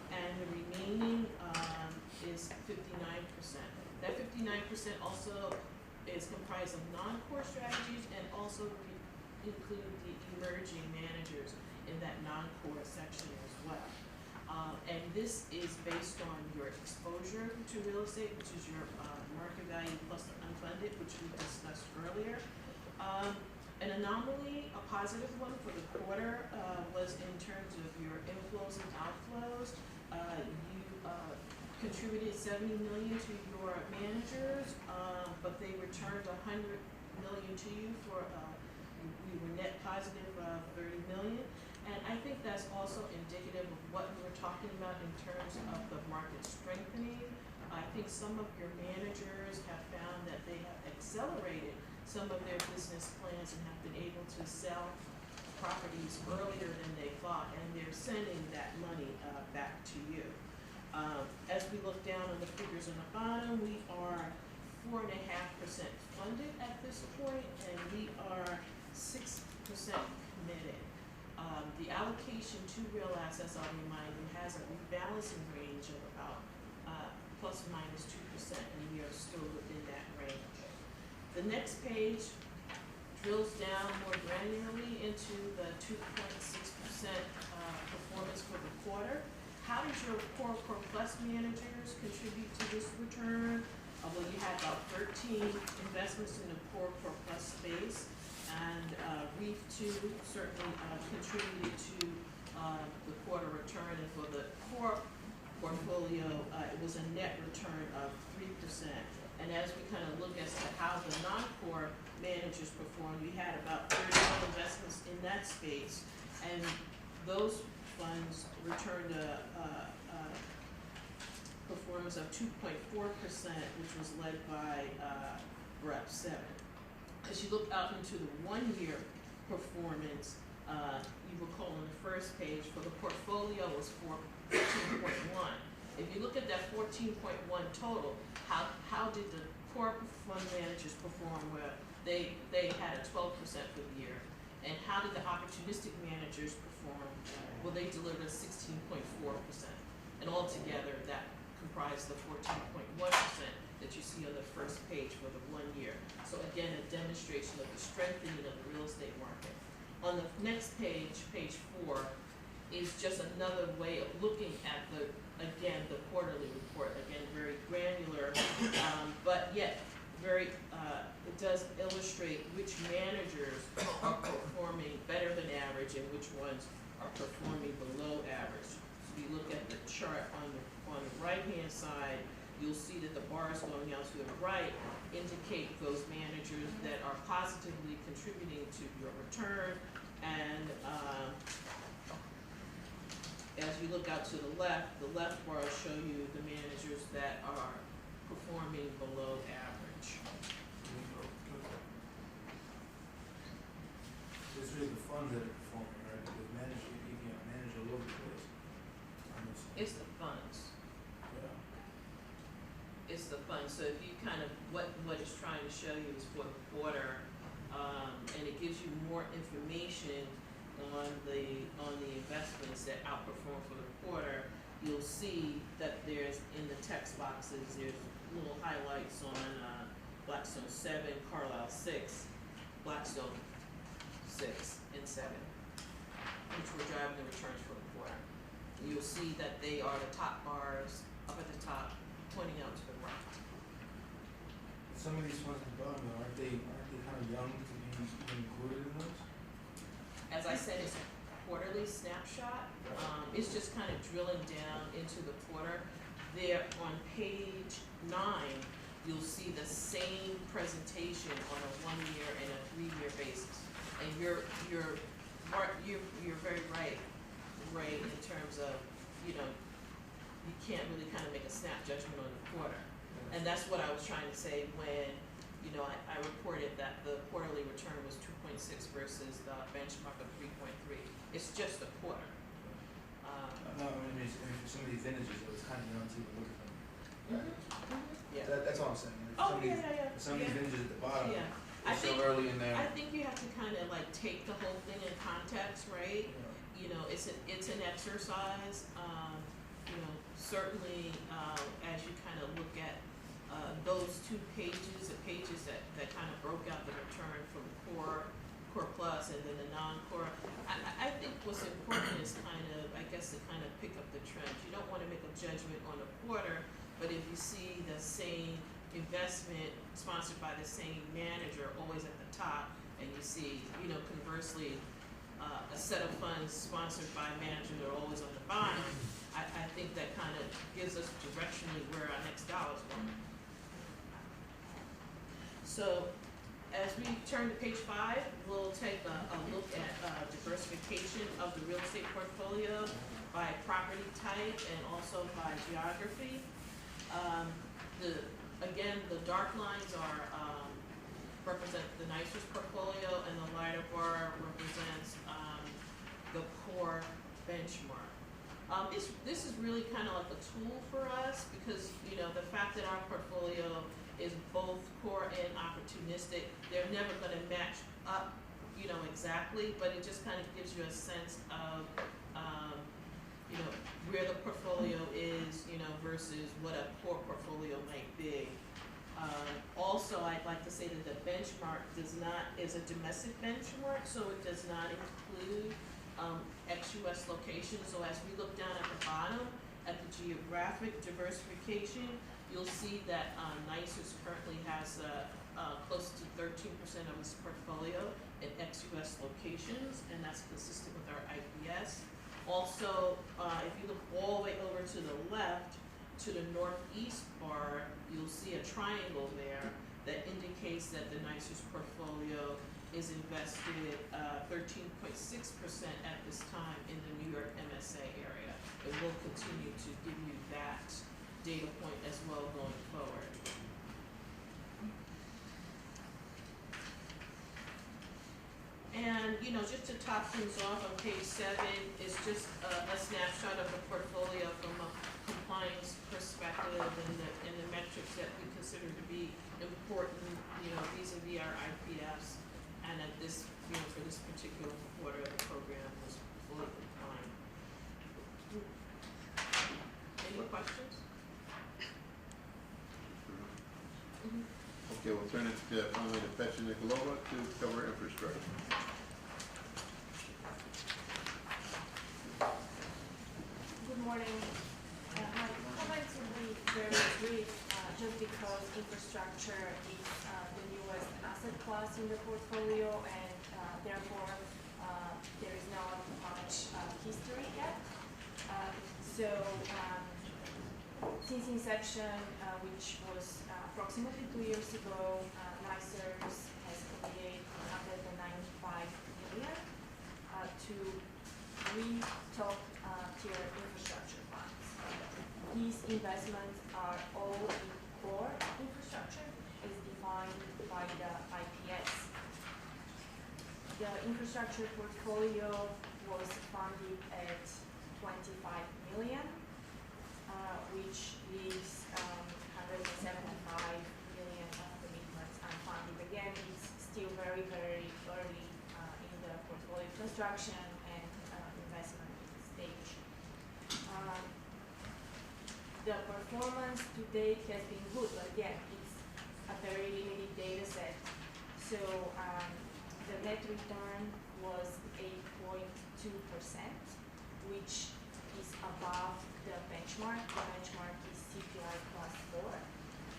and the remaining is 59%. That 59% also is comprised of non-core strategies and also include the emerging managers in that non-core section as well. And this is based on your exposure to real estate, which is your market value plus the unfunded, which we discussed earlier. An anomaly, a positive one for the quarter, was in terms of your inflows and outflows. You contributed $70 million to your managers, but they returned $100 million to you for we were net positive $30 million. And I think that's also indicative of what we were talking about in terms of the market strengthening. I think some of your managers have found that they have accelerated some of their business plans and have been able to sell properties earlier than they thought, and they're sending that money back to you. As we look down on the figures on the bottom, we are 4.5% funded at this point, and we are 6% committed. The allocation to real assets, I'll remind you, has a rebalancing range of about plus or minus 2%, and we are still within that range. The next page drills down more granularly into the 2.6% performance for the quarter. How did your core plus managers contribute to this return? Well, you had about 13 investments in the core plus space, and REEF2 certainly contributed to the quarter return, and for the core portfolio, it was a net return of 3%. And as we kind of look as to how the non-core managers performed, we had about 31 investments in that space, and those funds returned a performance of 2.4%, which was led by BREP 7. As you look out into the 1 year performance, you recall on the first page for the portfolio was 14.1. If you look at that 14.1 total, how did the core fund managers perform? Well, they had a 12% for the year. And how did the opportunistic managers perform? Well, they delivered 16.4%. And altogether, that comprised the 14.1% that you see on the first page for the 1 year. So again, a demonstration of the strengthening of the real estate market. On the next page, page 4, is just another way of looking at the quarterly report. Again, very granular, but yet very, it does illustrate which managers are performing better than average and which ones are performing below average. So if you look at the chart on the right-hand side, you'll see that the bars going out to the right indicate those managers that are positively contributing to your return. And as you look out to the left bars show you the managers that are performing below average. It's really the funds that are performing, right? Because you can manage all over the place. It's the funds. Yeah. It's the funds. So if you kind of, what it's trying to show you is for the quarter, and it gives you more information on the investments that outperform for the quarter. You'll see that there's, in the text boxes, there's little highlights on Blackstone 7, Carlisle 6, Blackstone 6 and 7, which were driving the returns for the quarter. You'll see that they are the top bars up at the top, pointing out to the right. Some of these funds at the bottom, though, aren't they kind of young to be included in those? As I said, it's a quarterly snapshot. It's just kind of drilling down into the quarter. There on page 9, you'll see the same presentation on a 1-year and a 3-year basis. And you're very right in terms of, you can't really kind of make a snap judgment on the quarter. And that's what I was trying to say when, I reported that the quarterly return was 2.6 versus the benchmark of 3.3. It's just a quarter. No, I mean, for some of these vintages, it was kind of young to even look at them. Yeah. That's all I'm saying. Oh, Some of yeah. Some of these vintages at the bottom, Yeah. they're so early in there. I think you have to kind of like take the whole thing in context, right? It's an exercise. Certainly, as you kind of look at those 2 pages, the pages that kind of broke out the return from core plus, and then the non-core. I think what's important is to kind of pick up the trends. You don't want to make a judgment on a quarter, but if you see the same investment sponsored by the same manager always at the top, and you see, conversely, a set of funds sponsored by managers that are always on the bottom, I think that kind of gives us directionally where our next dollar is going. So, as we turn to page 5, we'll take a look at diversification of the real estate portfolio by property type and also by geography. The dark lines represent the NYCERS portfolio, and the lighter bar represents the core benchmark. This is really kind of like a tool for us because, the fact that our portfolio is both core and opportunistic, they're never going to match up, exactly, but it just kind of gives you a sense of, where the portfolio is, versus what a core portfolio might be. Also, I'd like to say that the benchmark is a domestic benchmark, so it does not include ex-US locations. So as we look down at the bottom at the geographic diversification, you'll see that NYCERS currently has close to 13% of its portfolio in ex-US locations, and that's consistent with our IPS. Also, if you look all the way over to the left, to the northeast bar, you'll see a triangle there that indicates that the NYCERS portfolio is invested 13.6% at this time in the New York MSA area. And we'll continue to give you that data point as well going forward. And, just to top things off on page 7 is just a snapshot of the portfolio from a compliance perspective and the metrics that we consider to be important, vis-a-vis our IPS. And at this, for this particular quarter, the program was fully compliant. Any questions? Okay, we'll turn it finally to Petra Nikolova to cover infrastructure. Good morning. My comments will be very brief, just because infrastructure is the newest asset class in the portfolio, and therefore there is not much history yet. Since inception, which was approximately 2 years ago, NYCERS has committed $195 million to three top tier infrastructure funds. These investments are all in core infrastructure, as defined by the IPS. The infrastructure portfolio was funded at 25 million, which leaves 175 million of commitments unfunded. Again, it's still very, very early in the portfolio construction and investment stage. The performance to date has been good, but again, it's a very limited data set. So the net return was 8.2%, which is above the benchmark. The benchmark is CPI plus 4.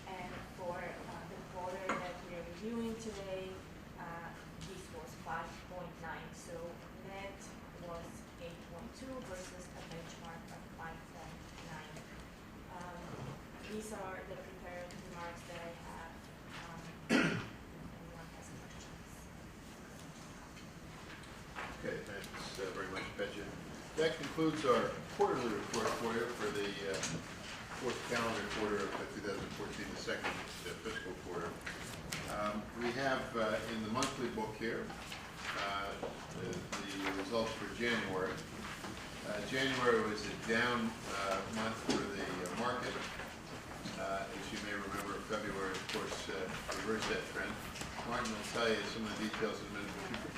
And for the quarter that we are reviewing today, this was 5.9. So net was 8.2 versus a benchmark of 5.9. These are the prepared remarks that I have. Anyone has questions? Okay, thanks very much, Petya. That concludes our quarterly report for you for the fourth calendar quarter of 2014, the second fiscal quarter. We have in the monthly book here the results for January. January was a down month for the market. As you may remember, February, of course, reversed that trend. Martin will tell you some of the details in a minute. But if you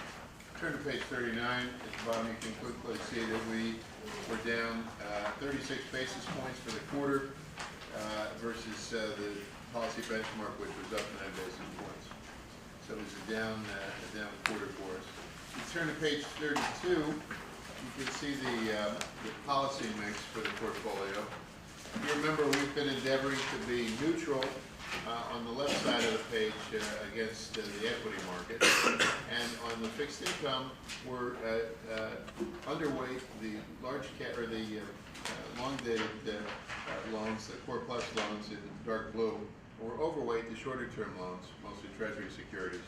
turn to page 39, at the bottom you can quickly see that we were down 36 basis points for the quarter versus the policy benchmark, which was up 9 basis points. So it was a down quarter for us. If you turn to page 32, you can see the policy mix for the portfolio. You remember we've been endeavoring to be neutral on the left side of the page against the equity market, and on the fixed income we're underweight the large cap or the long-dated loans, the core plus loans in dark blue. We're overweight the shorter-term loans, mostly Treasury securities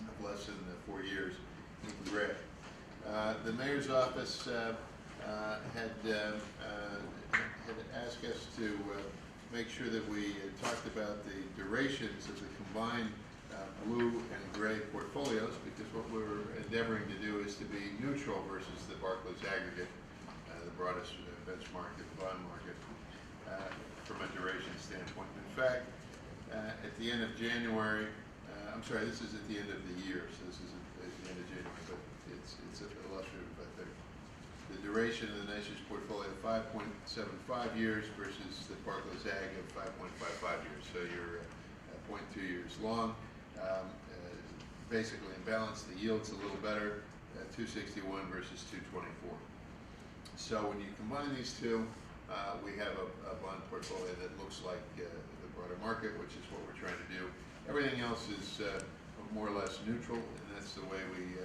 of less than 4 years, in gray. The mayor's office had asked us to make sure that we talked about the durations of the combined blue and gray portfolios, because what we're endeavoring to do is to be neutral versus the Barclays aggregate, the broadest benchmark in the bond market, from a duration standpoint. In fact, at the end of January, I'm sorry, this is at the end of the year, so this isn't at the end of January, but it's illustrative. But the duration of the NYCERS portfolio, 5.75 years versus the Barclays Ag of 5.55 years. So you're 0.2 years long. Basically in balance, the yield's a little better, 261 versus 224. So when you combine these two, we have a bond portfolio that looks like the broader market, which is what we're trying to do. Everything else is more or less neutral, and that's the way we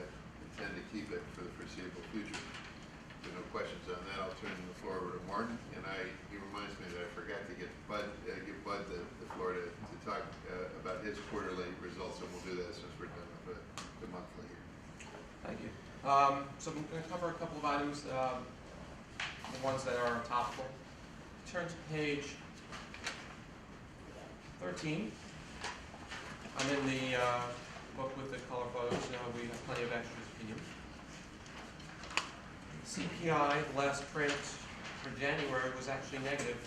intend to keep it for the foreseeable future. If there are no questions on that, I'll turn the floor over to Martin, and he reminds me that I forgot to give Bud the floor to talk about his quarterly results, and we'll do that since we're done with the monthly here. Thank you. So I'm going to cover a couple of items, the ones that are topical. Turn to page 13. I'm in the book with the color photos. We have plenty of extras for you. CPI, the last print for January, was actually negative,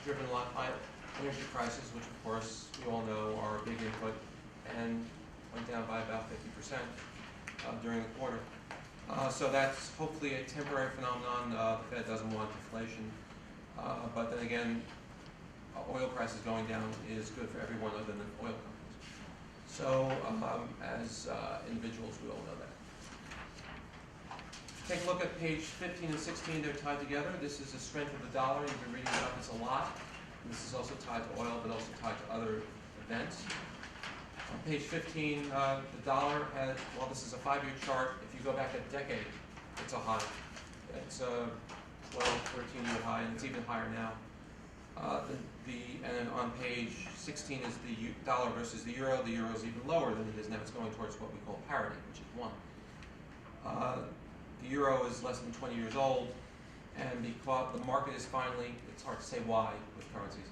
driven a lot by energy prices, which of course you all know are a big input, and went down by about 50% during the quarter. So that's hopefully a temporary phenomenon. The Fed doesn't want deflation, but then again, oil prices going down is good for everyone other than oil companies. So as individuals, we all know that. Take a look at page 15 and 16. They're tied together. This is the strength of the dollar. You've been reading about this a lot. This is also tied to oil, but also tied to other events. On page 15, the dollar has, well, this is a 5-year chart. If you go back a decade, it's a high. It's a 12, 13-year high, and it's even higher now. And then on page 16 is the dollar versus the euro. The euro is even lower than it is now. It's going towards what we call parity, which is 1. the euro is less than 20 years old, and because the market is finally, it's hard to say why with currencies,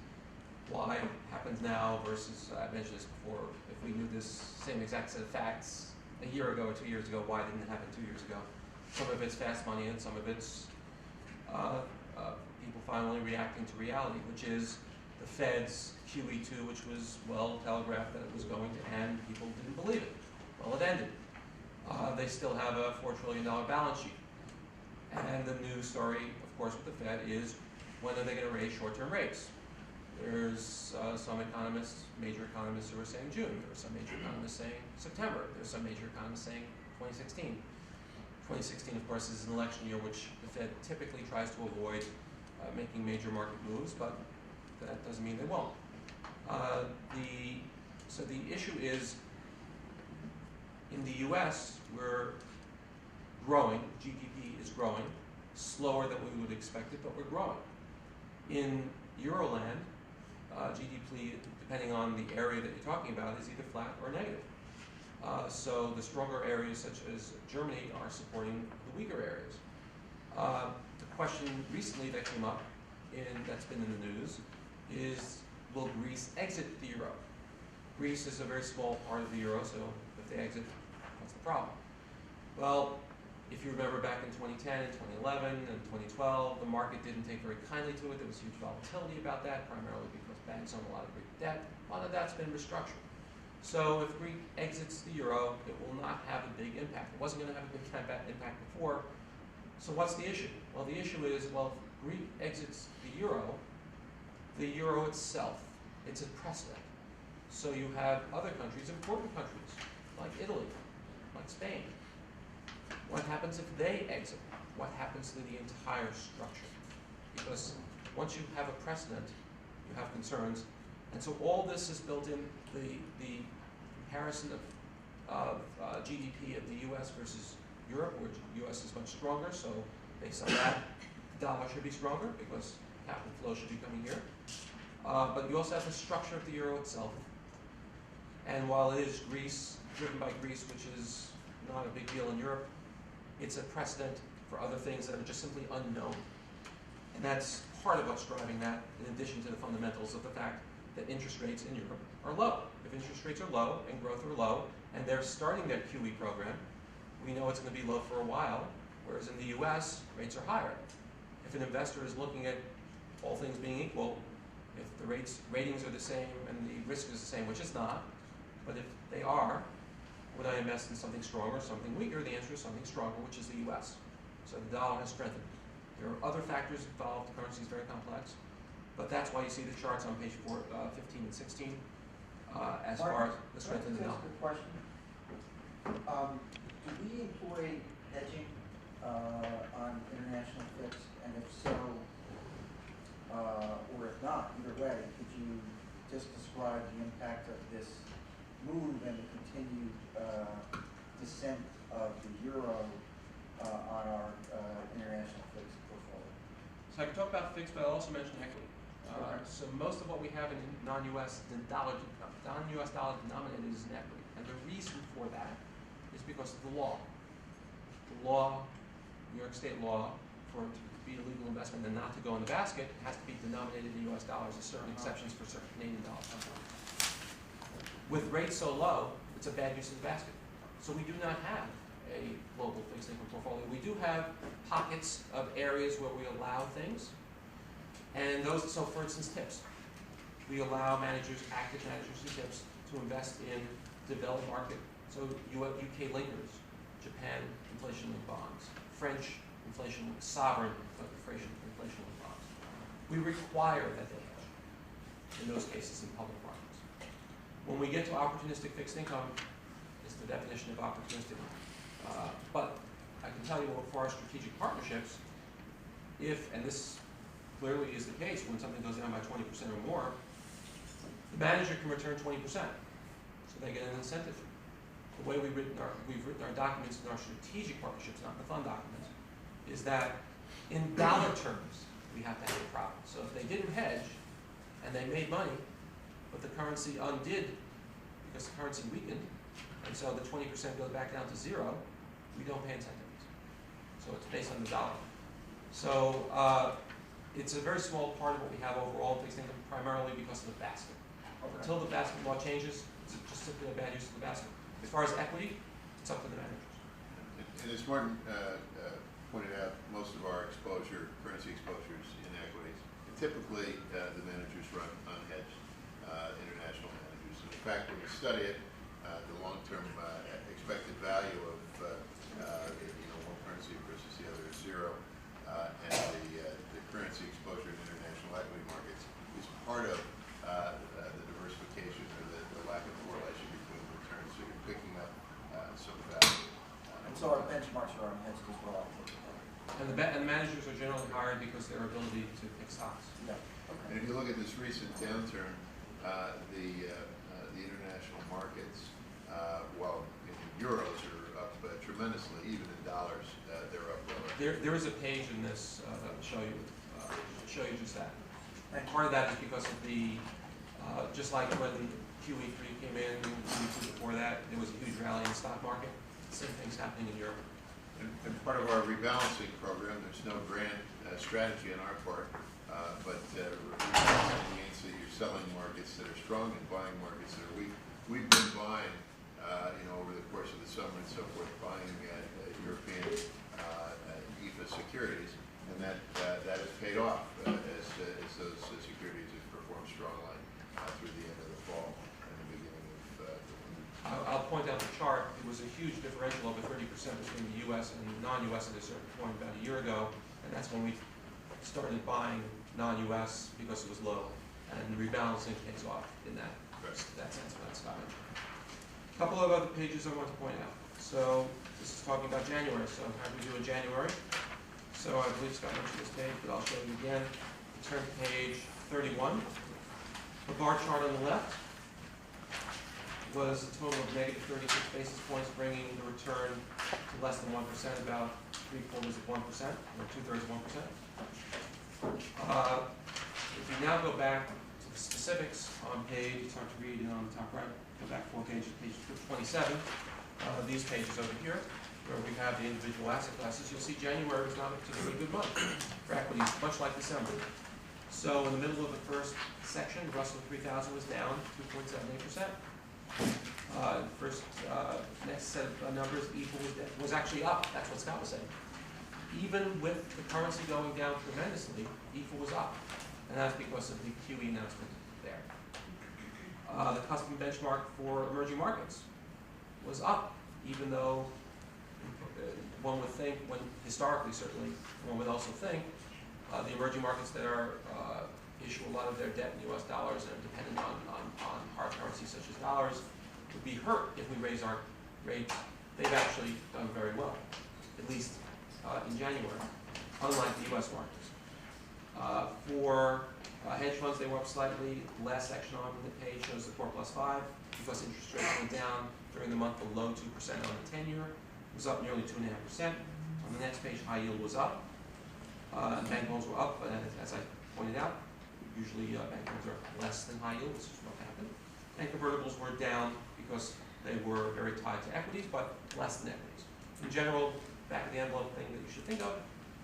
why happens now versus, I mentioned this before, if we knew this same exact set of facts a year ago or 2 years ago, why didn't it happen 2 years ago? Some of it's fast money and some of it's people finally reacting to reality, which is the Fed's QE2, which was well telegraphed that it was going to end. People didn't believe it. Well, it ended. They still have a $4 trillion balance sheet. And the news story, of course, with the Fed is when are they going to raise short-term rates? There's some economists, major economists who are saying June. There are some major economists saying September. There's some major economists saying 2016. 2016, of course, is an election year which the Fed typically tries to avoid making major market moves, but that doesn't mean they won't. So the issue is, in the U.S., we're growing. GDP is growing, slower than we would expect it, but we're growing. In Euroland, GDP, depending on the area that you're talking about, is either flat or negative. So the stronger areas, such as Germany, are supporting the weaker areas. The question recently that came up, that's been in the news, is will Greece exit the euro? Greece is a very small part of the euro, so if they exit, what's the problem? Well, if you remember back in 2010 and 2011 and 2012, the market didn't take very kindly to it. There was huge volatility about that, primarily because banks own a lot of Greek debt. A lot of that's been restructured. So if Greece exits the euro, it will not have a big impact. It wasn't going to have a big impact before. So what's the issue? Well, the issue is, well, if Greece exits the euro itself, it's a precedent. So you have other countries, important countries, like Italy, like Spain. What happens if they exit? What happens to the entire structure? Because once you have a precedent, you have concerns. And so all this is built in the comparison of GDP of the U.S. versus Europe, where the U.S. is much stronger. So based on that, the dollar should be stronger because capital flow should be coming here. But you also have the structure of the euro itself. And while it is Greece, driven by Greece, which is not a big deal in Europe, it's a precedent for other things that are just simply unknown. And that's part of what's driving that, in addition to the fundamentals of the fact that interest rates in Europe are low. If interest rates are low and growth are low, and they're starting their QE program, we know it's going to be low for a while, whereas in the US, rates are higher. If an investor is looking at all things being equal, if the ratings are the same and the risk is the same, which it's not, but if they are, would I invest in something stronger, something weaker? The answer is something stronger, which is the US. So the dollar has strengthened. There are other factors involved. The currency is very complex. But that's why you see the charts on page 15 and 16 as far as the strength of the dollar. Can I ask a question? Do we employ hedging on international fixed? And if so, or if not, either way, could you just describe the impact of this move and the continued descent of the euro on our international fixed portfolio? So I can talk about fixed, but I'll also mention equity. So most of what we have in non-US dollar denominated is in equity. And the reason for that is because of the law. The law, New York State law, for it to be a legal investment and not to go in the basket, has to be denominated in US dollars. There's certain exceptions for certain Canadian dollars. With rates so low, it's a bad use of the basket. So we do not have a global fixed income portfolio. We do have pockets of areas where we allow things. And those, so for instance, tips. We allow managers, active managers and tips to invest in developed market. So you have UK linkers, Japan inflation-linked bonds, French inflation, sovereign inflation-linked bonds. We require that they hedge in those cases in public markets. When we get to opportunistic fixed income, it's the definition of opportunistic. But I can tell you, for our strategic partnerships, if, and this clearly is the case, when something goes down by 20% or more, the manager can return 20%. So they get an incentive. The way we've written our documents in our strategic partnerships, not the fund documents, is that in dollar terms, we have to have a profit. So if they didn't hedge and they made money, but the currency undid because the currency weakened, and so the 20% goes back down to zero, we don't pay incentive fees. so it's based on the dollar. So it's a very small part of what we have overall in fixed income, primarily because of the basket. Until the basket law changes, it's just simply a bad use of the basket. As far as equity, it's up to the managers. And as Martin pointed out, most of our exposure, currency exposure is in equities. And typically, the managers run unhedged international managers. And in fact, when you study it, the long-term expected value of one currency versus the other is zero, and the currency exposure in international equity markets is part of the diversification or the lack of correlation between returns. So you're picking up some value. And so our benchmarks are unhedged as well. And the managers are generally hired because their ability to pick stocks. Yeah. And if you look at this recent downturn, the international markets, while in euros are up tremendously, even in dollars, they're up. There is a page in this that will show you just that. And part of that is because of the just like when QE3 came in, QE2 before that, there was a huge rally in the stock market. Same thing's happening in Europe. And part of our rebalancing program, there's no grand strategy on our part, but rebalancing means that you're selling markets that are strong and buying markets that are weak. We've been buying, over the course of the summer and so forth, buying European EFA securities, and that has paid off as those securities have performed strongly through the end of the fall and the beginning of the winter. I'll point out the chart. It was a huge differential, over 30% between the U.S. and non-U.S. at a certain point about a year ago, and that's when we started buying non-U.S. because it was low, and the rebalancing pays off in that sense. That's Scott mentioned. A couple of other pages I want to point out. So this is talking about January. So how did we do in January? So I believe Scott mentioned this page, but I'll show you again. Turn to page 31. The bar chart on the left was a total of negative 36 basis points, bringing the return to less than 1%, about 3/4 of 1%, or 2/3 of 1%. If you now go back to the specifics on page, it's hard to read on the top right, go back 4 pages, page 27, these pages over here, where we have the individual asset classes, you'll see January was not a particularly good month for equities, much like December. So in the middle of the first section, Russell 3000 was down 2.78%. Next set of numbers, EFA was actually up. That's what Scott was saying. Even with the currency going down tremendously, EFA was up, and that's because of the QE announcement there. The custom benchmark for emerging markets was up, even though one would think, historically certainly, one would also think the emerging markets that are issue a lot of their debt in U.S. dollars and dependent on hard currencies such as dollars would be hurt if we raise our rates. They've actually done very well, at least in January, unlike the U.S. markets. For hedge funds, they were up slightly. The last section on the page shows the 4+5 because interest rates went down during the month below 2% on the 10-year. It was up nearly 2.5%. On the next page, high yield was up. Bank loans were up, but as I pointed out, usually bank loans are less than high yield. This is what happened. And convertibles were down because they were very tied to equities, but less than equities. In general, back of the envelope thing that you should think of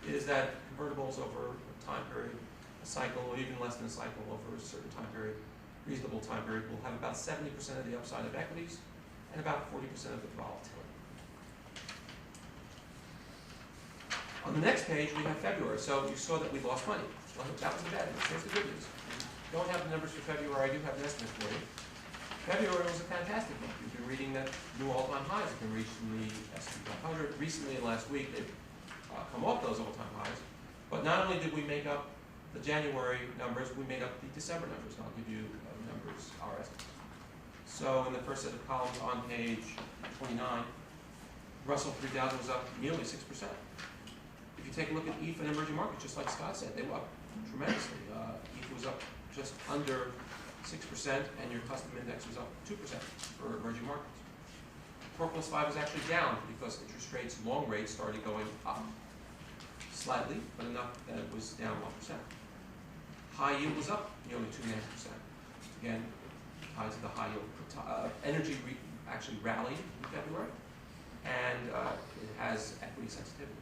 is that convertibles over a time period, a cycle, or even less than a cycle over a certain time period, reasonable time period, will have about 70% of the upside of equities and about 40% of the volatility. On the next page, we have February. So you saw that we lost money. Well, that was the bad news. Here's the good news. Don't have the numbers for February. I do have an estimate for you. February was a fantastic month. You've been reading that new all-time highs have been reached in the S&P 500. Recently, last week, they've come off those all-time highs. But not only did we make up the January numbers, we made up the December numbers. And I'll give you numbers, our estimates. So in the first set of columns on page 29, Russell 3000 was up nearly 6%. If you take a look at EFA and emerging markets, just like Scott said, they were up tremendously. EFA was up just under 6%, and your custom index was up 2% for emerging markets. 4+5 was actually down because interest rates, long rates, started going up slightly, but enough that it was down 1%. High yield was up nearly 2.5%. Again, tied to the high yield. Energy actually rallied in February, and it has equity sensitivity.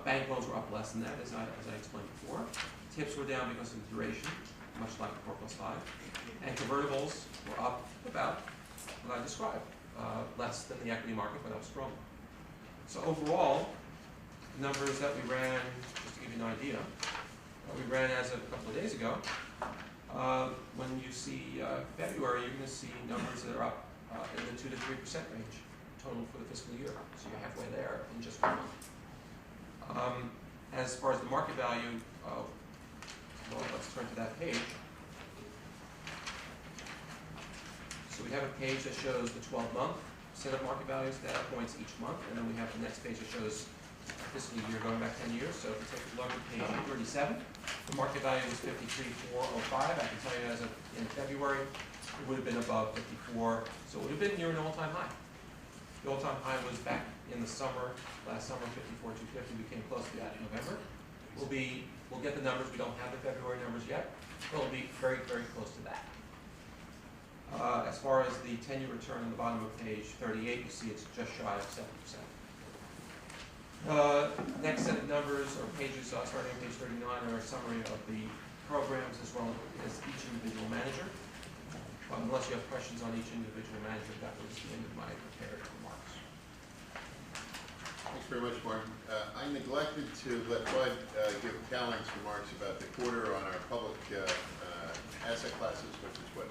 Bank loans were up less than that, as I explained before. Tips were down because of the duration, much like the 4+5. And convertibles were up about what I described, less than the equity market, but up strong. So overall, the numbers that we ran, just to give you an idea, we ran as of a couple of days ago. When you see February, you're going to see numbers that are up in the 2 to 3% range total for the fiscal year. So you're halfway there in just 1 month. As far as the market value, well, let's turn to that page. So we have a page that shows the 12-month set of market values, data points each month, and then we have the next page that shows fiscal year going back 10 years. So if you take a look at page 37, the market value was 53,405. I can tell you as of in February, it would have been above 54, so it would have been near an all-time high. The all-time high was back in the summer, last summer, 54,250. We came close to that in November. We'll get the numbers. We don't have the February numbers yet, but it'll be very, very close to that. As far as the 10-year return on the bottom of page 38, you see it's just shy of 7%. Next set of numbers or pages, starting on page 39, are a summary of the programs as well as each individual manager. Unless you have questions on each individual manager, that was the end of my prepared remarks. Thanks very much, Martin. I neglected to let Bud give Calling's remarks about the quarter on our public asset classes, which is what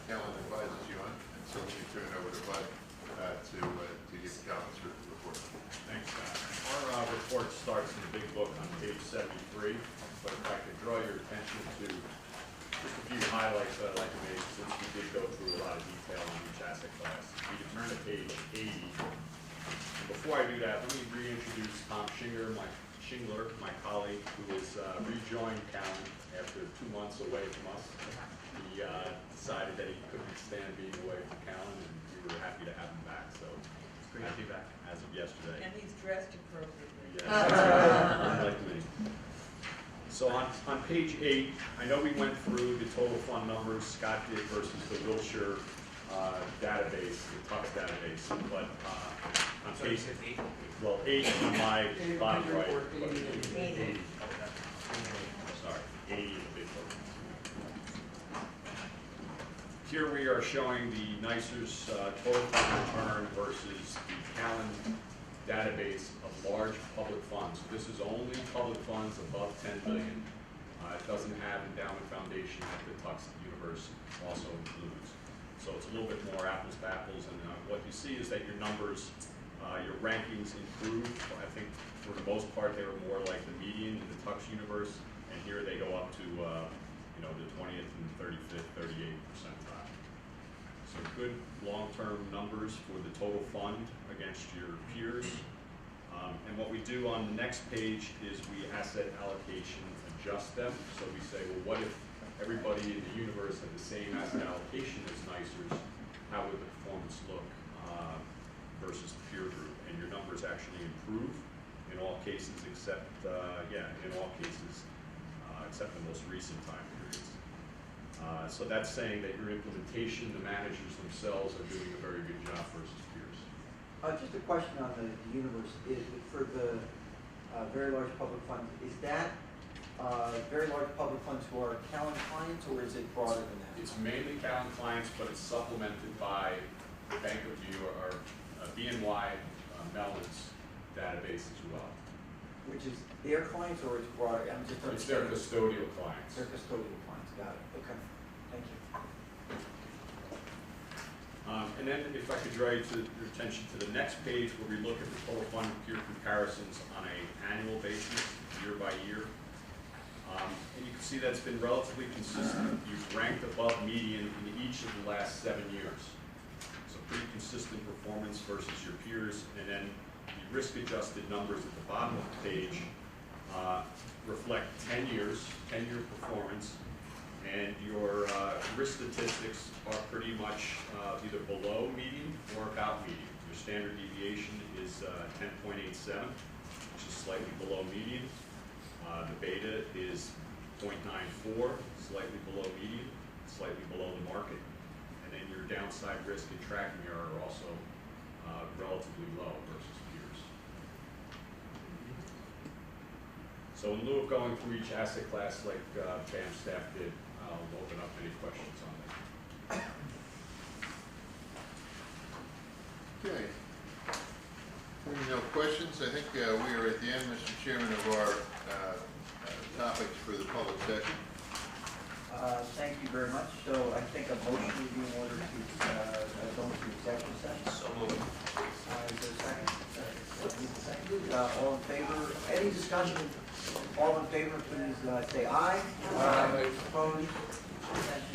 Callan advises you on. And so let me turn it over to Bud to give Calling's report. Thanks, Scott. Our report starts in the big book on page 73, but if I could draw your attention to just a few highlights that I'd like to make, since we did go through a lot of detail on each asset class. We can turn to page 80. And before I do that, let me reintroduce Tom Shingler, my colleague, who has rejoined Callan after 2 months away from us. He decided that he couldn't stand being away from Callan, and we were happy to have him back. So it's great to be back as of yesterday. And he's dressed appropriately. Yes, like me. So on page 8, I know we went through the total fund numbers Scott did versus the Wilshire database, the Tufts database, but on page 8, well, 8 on my bottom right, but 80. Sorry, 80 is a big book. Here we are showing the NYCERS total fund return versus the Callan database of large public funds. This is only public funds above 10 billion. It doesn't have endowment foundation that the Tufts universe also includes. So it's a little bit more apples to apples, and what you see is that your numbers, your rankings improve. I think for the most part they were more like the median in the Tufts universe, and here they go up to the 20th and 35th, 38th percentile. So good long-term numbers for the total fund against your peers. And what we do on the next page is we asset allocation adjust them. So we say, well, what if everybody in the universe had the same asset allocation as NYCERS? How would the performance look versus the peer group? And your numbers actually improve in all cases except, except the most recent time periods. So that's saying that your implementation, the managers themselves are doing a very good job versus peers. Just a question on the universe. For the very large public funds, is that very large public funds who are Callan clients, or is it broader than that? It's mainly Callan clients, but it's supplemented by Bank of New York, or BNY Mellon's database as well. Which is their clients, or it's broader? I'm just It's their custodial clients. Their custodial clients, got it. Okay, thank you. And then if I could draw your attention to the next page where we look at the total fund peer comparisons on an annual basis, year by year. And you can see that's been relatively consistent. You've ranked above median in each of the last 7 years. So pretty consistent performance versus your peers. And then the risk-adjusted numbers at the bottom of the page reflect 10-year performance. And your risk statistics are pretty much either below median or about median. Your standard deviation is 10.87, which is slightly below median. The beta is 0.94, slightly below median, slightly below the market. And then your downside risk and tracking error are also relatively low versus peers. So in lieu of going through each asset class like BAM staff did, I'll open up any questions on that. Okay. Hearing no questions, I think we are at the end, Mr. Chairman, of our topics for the public session. Thank you very much. So I think a motion would be in order to go into executive session. So moved. Is there a second? Seconded. All in favor? Any discussion? All in favor, please say aye. Opposed? Abstentions?